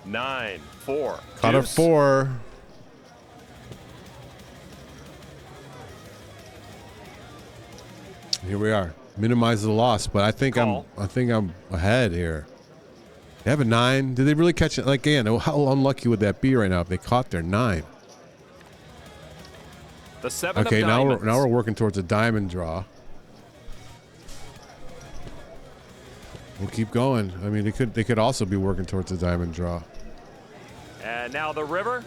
9, 4. Caught a deuce. 4. Here we are. Minimize the loss, but I think Call. I'm ahead here. They have a 9. Did they really catch it? Like, again, how unlucky would that be right now if they caught their 9? The 7 Okay, of now diamonds. we're working towards a diamond draw. We'll keep going. I mean, they could also be working towards a diamond draw. And now the river.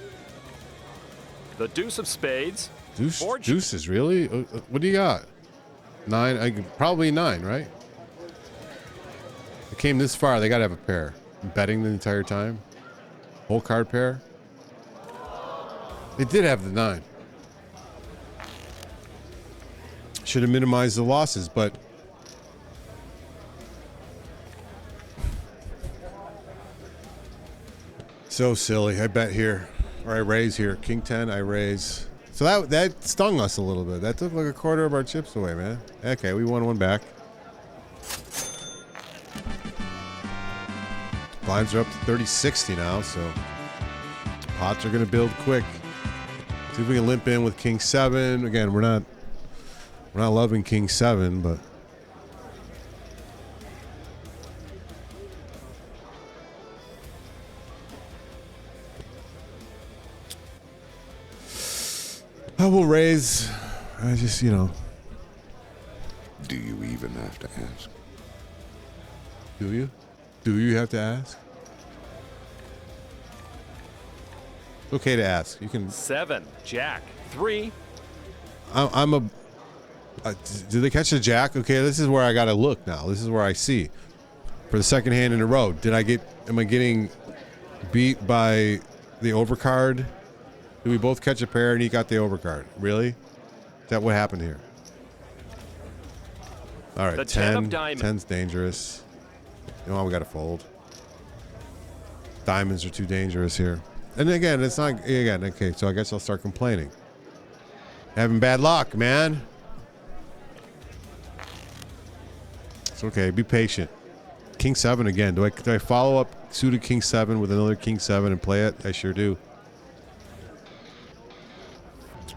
The deuce of spades. Fortune. Deuces, really? What do you got? 9, probably 9, right? It came this far. They got to have a pair. Betting the entire time. Whole card pair. They did have the 9. should have minimized the losses, but so silly. I bet here, or I raise here. King 10, I raise. So that stung us a little bit. That took like a quarter of our chips away, man. Okay, we won one back. Blinds are up to 30-60 now, so pots are going to build quick. See if we can limp in with King 7. Again, we're not loving King 7, but I will raise. I just, you know. Do you even have to ask? Do you? Do you have to ask? It's okay to ask. You can. 7, Jack, 3. I'm a. Do they catch the Jack? Okay, this is where I gotta look now. This is where I see. For the second hand in a row, am I getting beat by the overcard? Did we both catch a pair and he got the overcard? Really? Is that what happened here? All right, The 10 of diamonds. 10's dangerous. You know, we got to fold. Diamonds are too dangerous here. And again, it's not, again, okay, so I guess I'll start complaining. Having bad luck, man. It's okay, be patient. King 7 again. Do I follow up suited King 7 with another King 7 and play it? I sure do.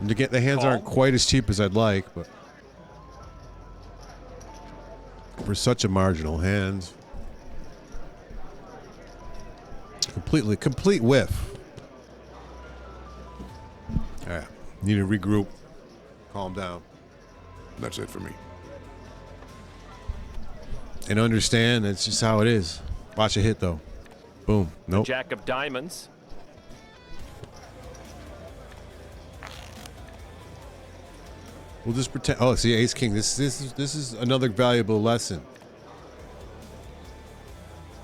The hands aren't quite as cheap as I'd like, but for such a marginal hand. Complete whiff. All right, need to regroup, calm down. That's it for me. And understand that's just how it is. Watch a hit though. Boom. Nope. Jack of diamonds. We'll just pretend. Oh, see, Ace King. This is another valuable lesson.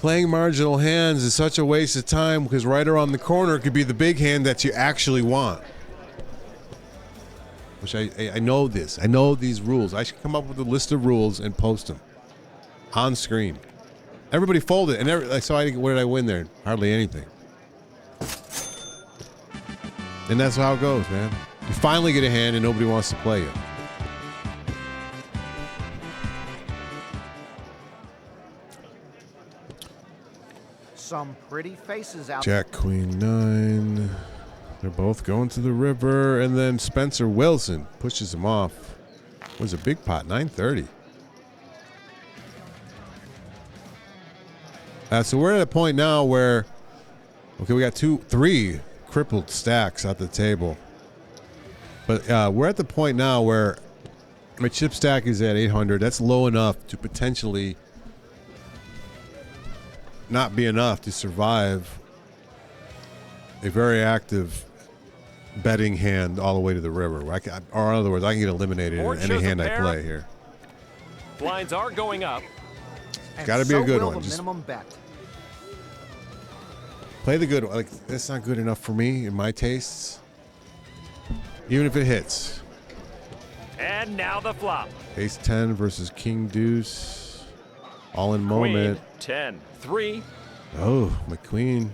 Playing marginal hands is such a waste of time because right around the corner could be the big hand that you actually want. Which I know this. I know these rules. I should come up with a list of rules and post them on screen. Everybody folded, and what did I win there? Hardly anything. And that's how it goes, man. You finally get a hand, and nobody wants to play you. Some pretty faces out. Jack, Queen 9. They're both going to the river, and then Spencer Wilson pushes him off. Was a big pot, 930. So we're at a point now where, okay, we got 3 crippled stacks at the table. But we're at the point now where my chip stack is at 800. That's low enough to potentially not be enough to survive a very active betting hand all the way to the river. Or in other words, I can get eliminated in any hand I play here. Blinds are going up. Got to be a good one. The Just minimum bet. play the good one. Like, that's not good enough for me in my tastes. Even if it hits. And now the flop. Ace 10 versus King Deuce. All in Queen moment. 10, 3. Oh, my queen.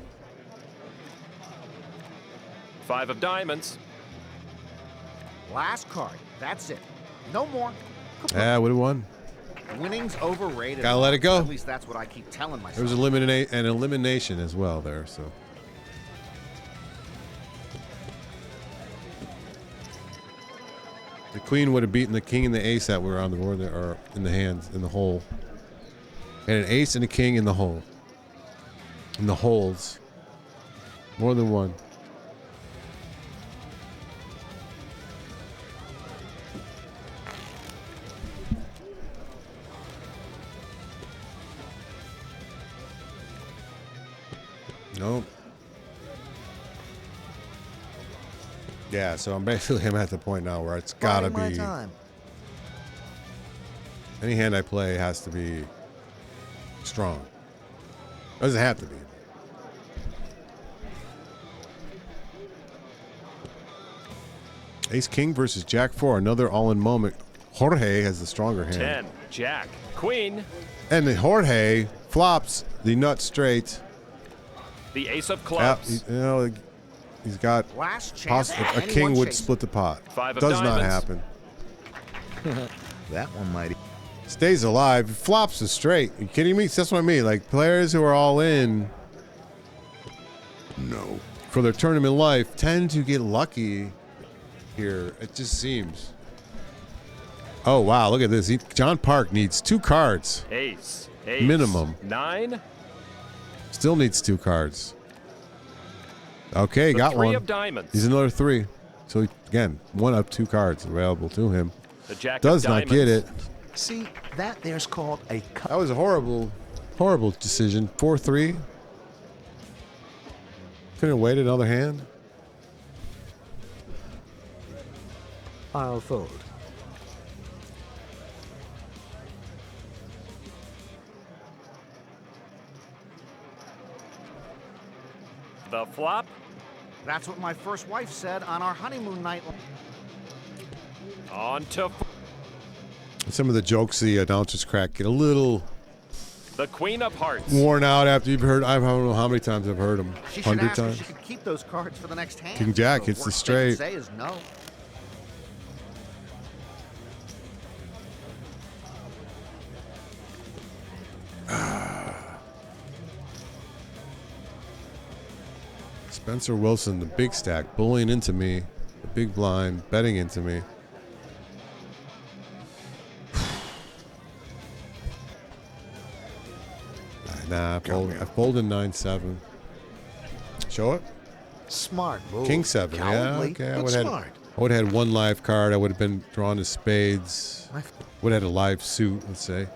5 of diamonds. Last card. That's it. No more. Yeah, would have won. Winning's overrated. Gotta let it go. At least that's what I keep telling myself. There was an elimination as well there, so. The queen would have beaten the king and the ace that were on the board there, or in the hands, in the hole. And an ace and a king in the hole. In the holes. More than one. Nope. Yeah, so I'm at the point now where it's gotta be. Any hand I play has to be strong. Doesn't have to be. Ace King versus Jack 4, another all-in moment. Jorge has the stronger hand. 10, Jack, Queen. And then Jorge flops the nut straight. The ace of clubs. He's got Last chance. a king would split the pot. 5 of Does not diamonds. happen. That one might. Stays alive. Flops the straight. Are you kidding me? That's what I mean. Like players who are all in. No. For their tournament life tend to get lucky here. It just seems. Oh wow! Look at this. John Park needs 2 cards. Ace. Minimum. 9. Still needs 2 cards. Okay, The got 3 one. of diamonds. He's another 3. So again, 1 of 2 cards available to him. The jack Does of not diamonds. get it. See, that there's called a cut. That was a horrible decision. 4-3. Couldn't have waited another hand. I'll fold. The flop. That's what my first wife said on our honeymoon night. On to Some of the jokes the announcers crack get a little the queen of hearts. worn out after you've heard. I don't know how many times I've heard them. She should 100 ask if times. she could keep those cards for the next hand. King Jack hits the worst they straight. could say is no. Spencer Wilson, the big stack, bullying into me. The big blind, betting into me. Nah, I folded 9-7. Show it. Smart move. King 7, Cowardly, yeah. Okay, I but would smart. have had 1 live card. I would have been drawn to spades. Would have had a live suit, let's say.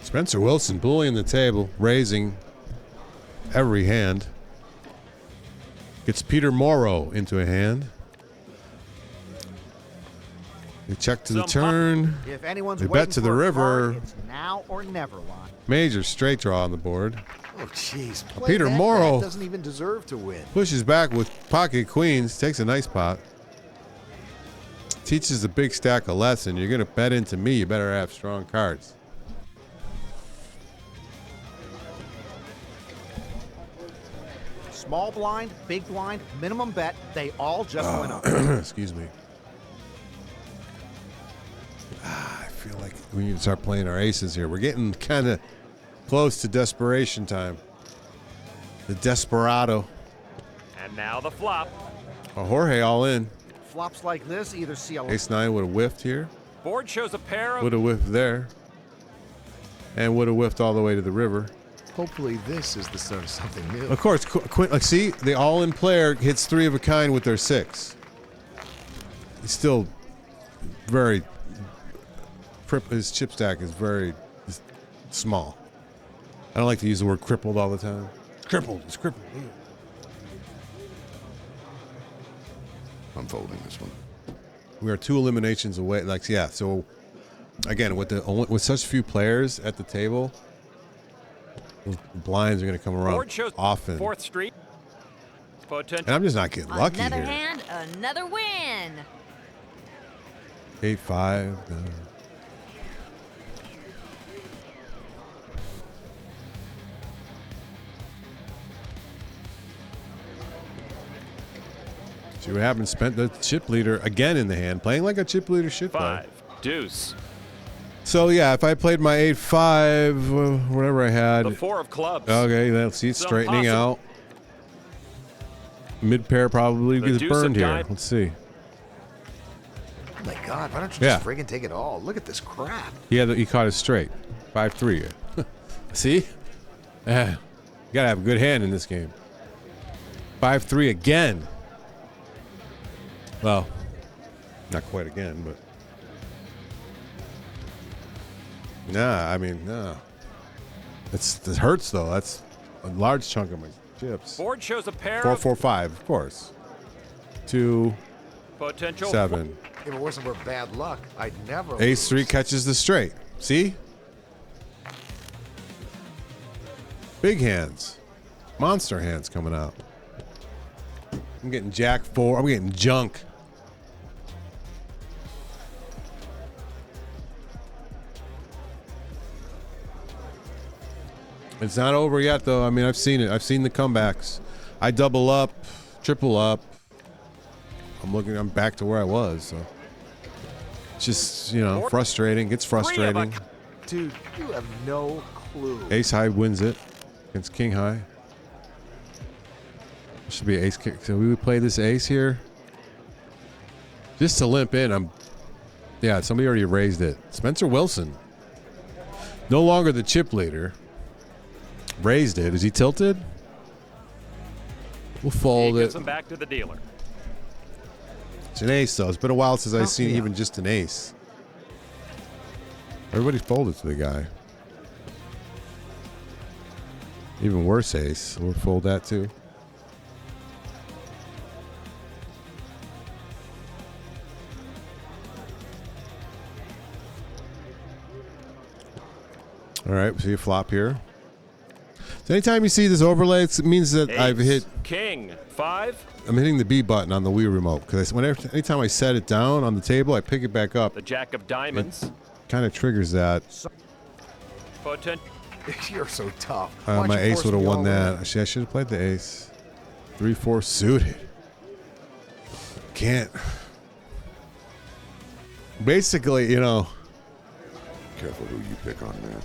Spencer Wilson bullying the table, raising every hand. Gets Peter Morrow into a hand. They check to the turn. If anyone's They waiting bet to the for a river. card, it's now or never, Lon. Major straight draw on the board. Oh, jeez. Peter that Morrow. guy doesn't even deserve to win. Pushes back with pocket queens. Takes a nice pot. Teaches the big stack a lesson. You're going to bet into me. You better have strong cards. Small blind, big blind, minimum bet, they all just went up. Excuse me. I feel like we need to start playing our aces here. We're getting kind of close to desperation time. The desperado. And now the flop. Oh, Jorge all in. Flops like this either see a Ace 9 would have whiffed here. Board shows a pair of Would have whiffed there. And would have whiffed all the way to the river. Hopefully this is the start of something new. Of course, like see, the all-in player hits 3 of a kind with their 6. He's still very. His chip stack is very small. I don't like to use the word crippled all the time. Crippled. It's crippled. I'm folding this one. We are 2 eliminations away. Like, yeah. So, again, with such few players at the table, those blinds are going to come around board shows often. 4th Street. Potential. And I'm just not getting lucky Another here. hand, another win. 8-5. See what happens. Spent the chip leader again in the hand, playing like a chip leader should play. 5, deuce. So yeah, if I played my 8-5, whatever I had. The 4 of clubs. Okay, let's see it Some straightening out. possible. Mid pair probably The gets deuce burned of here. diamonds. Let's see. Oh my God, why don't you Yeah. just friggin' take it all? Look at this crap. He caught it straight. 5-3. See? You gotta have a good hand in this game. 5-3 again. Well, not quite again, but. Nah, I mean, no. It hurts though. That's a large chunk of my chips. Board shows a pair 4-4-5, of course. 2, potential 7. If it wasn't for bad luck, I'd never Ace 3 lose. catches the straight. See? Big hands. Monster hands coming out. I'm getting Jack 4. I'm getting junk. It's not over yet, though. I mean, I've seen it. I've seen the comebacks. I double up, triple up. I'm back to where I was. So it's just, you know, frustrating. It's frustrating. Dude, you have no clue. Ace high wins it against king high. Should be ace kick. So we would play this ace here. Just to limp in, yeah, somebody already raised it. Spencer Wilson. No longer the chip leader. Raised it. Is he tilted? We'll fold it. Gives him back to the dealer. It's an ace, though. It's been a while since I've seen even just an ace. Everybody folded to the guy. Even worse ace. We'll fold that too. All right, we see a flop here. So anytime you see this overlay, it means that I've hit King 5. I'm hitting the B button on the Wii remote because anytime I set it down on the table, I pick it back up. The Jack of Diamonds. Kind of triggers that. You're so tough. My ace would have won that. I should have played the ace. 3-4 suited. Can't. Basically, you know. Careful who you pick on, man.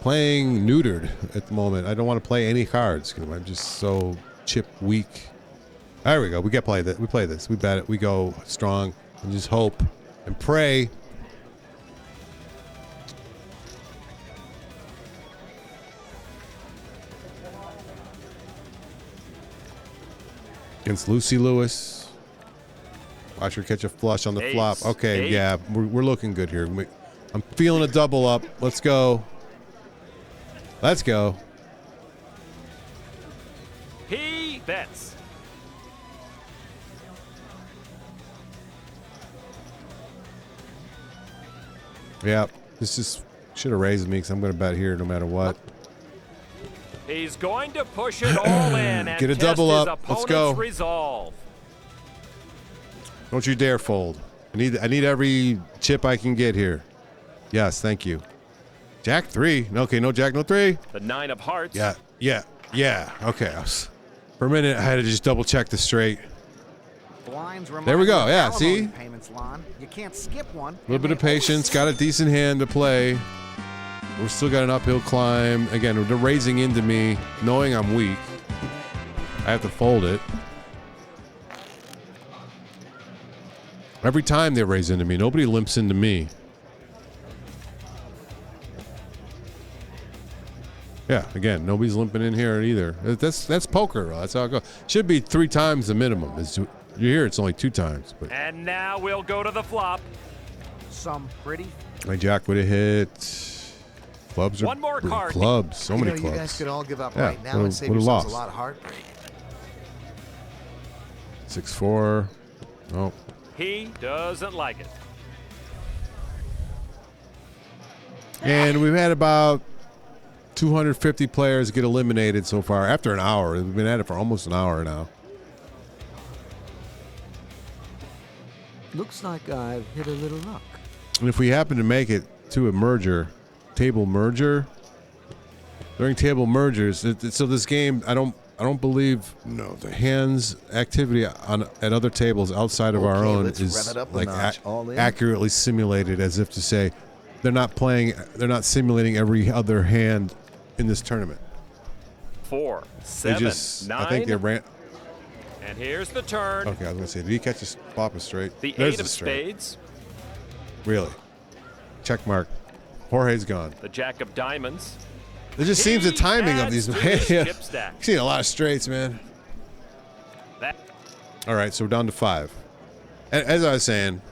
Playing neutered at the moment. I don't want to play any cards because I'm just so chip weak. There we go. We get play that. We play this. We bet it. We go strong and just hope and pray. Against Lucy Lewis. Watch her catch a flush on the flop. Okay, yeah, we're looking good here. I'm feeling a double up. Let's go. Let's go. He bets. Yeah, this just should have raised me because I'm going to bet here no matter what. He's going to push it all in and get a test double his up. Let's go. Resolve. Don't you dare fold. I need every chip I can get here. Yes, thank you. Jack 3. Okay, no Jack, no 3. The 9 of Hearts. Yeah. Okay. For a minute, I had to just double check the straight. There we go. Yeah, see? You can't skip one. A little bit of patience. Got a decent hand to play. We're still got an uphill climb. Again, they're raising into me, knowing I'm weak. I have to fold it. Every time they raise into me, nobody limps into me. Yeah, again, nobody's limping in here either. That's poker. That's how it goes. Should be 3 times the minimum. You're here, it's only 2 times. But and now we'll go to the flop. Some pretty. My Jack would have hit. Clubs are one more card. Clubs. So many clubs. You guys could all give up right now and save yourselves yourselves a lot of heartbreak. 6-4. Oh. He doesn't like it. And we've had about 250 players get eliminated so far after an hour. We've been at it for almost an hour now. Looks like I've hit a little luck. And if we happen to make it to a merger, table merger, during table mergers, so this game, I don't believe the hands activity at other tables outside of our own is like accurately simulated, as if to say they're not simulating every other hand in this tournament. 4, 7, 9. I think they ran. And here's the turn. Okay, I was gonna say, did he catch a flop straight? The There's 8 of spades. Really? Check mark. Jorge's gone. The Jack of Diamonds. It just seems the timing of these. Chip stack. I've seen a lot of straights, man. All right, so we're down to 5. And as I was saying,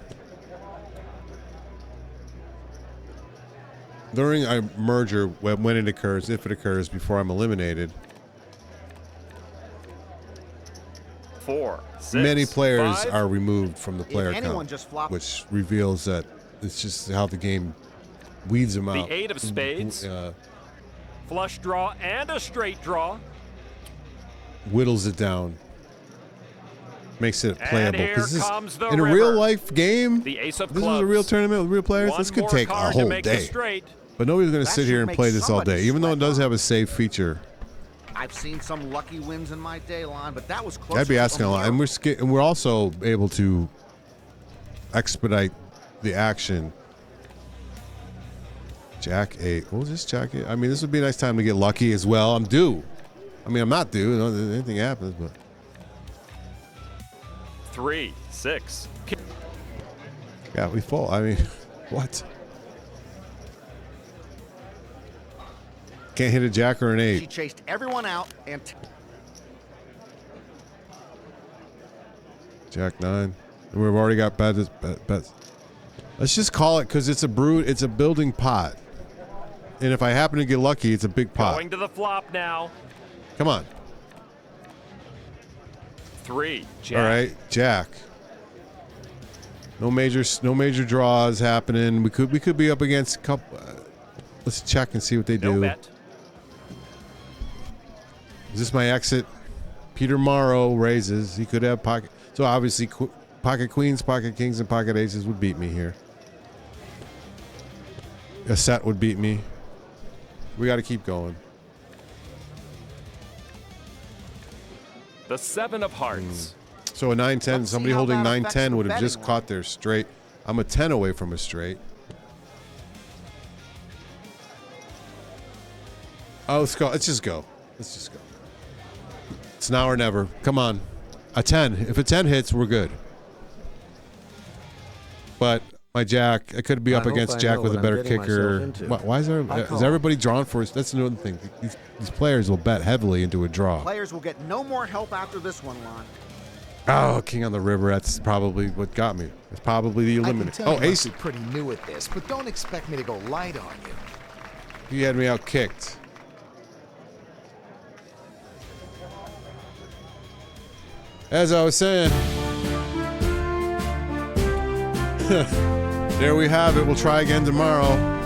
during a merger, when it occurs, if it occurs, before I'm eliminated, 4, 6, many players 5. are removed from the player count, which reveals that it's just how the game weeds them out. The 8 of spades. Flush draw and a straight draw. Whittles it down. Makes it playable. And here comes the in a river. real life game, The ace of this clubs. is a real tournament with real players. One this could more take a card whole to make the day. straight. But nobody's going to That sit here should and make play this all somebody day, even though it sweat does on. have a save feature. I've seen some lucky wins in my day, Lon, but that was close. I'd be asking a lot, and we're also able to expedite the action. Jack 8. What was this, Jack 8? I mean, this would be a nice time to get lucky as well. I'm due. I mean, I'm not due. You know, anything happens, but 3, 6. yeah, we fall. I mean, what? Can't hit a jack or an She 8. chased everyone out and Jack 9. And we've already got bets. Let's just call it because it's a building pot. And if I happen to get lucky, it's a big pot. Going to the flop now. Come on. 3, Jack. All right, Jack. No major draws happening. We could be up against a couple. Let's check and see what they No do. bet. Is this my exit? Peter Morrow raises. He could have pocket. So obviously, pocket queens, pocket kings, and pocket aces would beat me here. A set would beat me. We got to keep going. The 7 of hearts. So a 9-10, Let's somebody see how holding that affects 9-10 the would have betting just line. caught their straight. I'm a 10 away from a straight. Oh, let's go. Let's just go. Let's just go. It's now or never. Come on. A 10. If a 10 hits, we're good. But my jack, I could be up I hope against I Jack know with a what I'm better getting kicker. myself into. Why is everybody drawn for us? That's another thing. These players will bet heavily into a draw. players will get no more help after this one, Lon. Oh, King on the River. That's probably what got me. It's probably the I can eliminate. tell Oh, you must ace. be pretty new at this, but don't expect me to go light on you. He had me out kicked. As I was saying, there we have it. We'll try again tomorrow.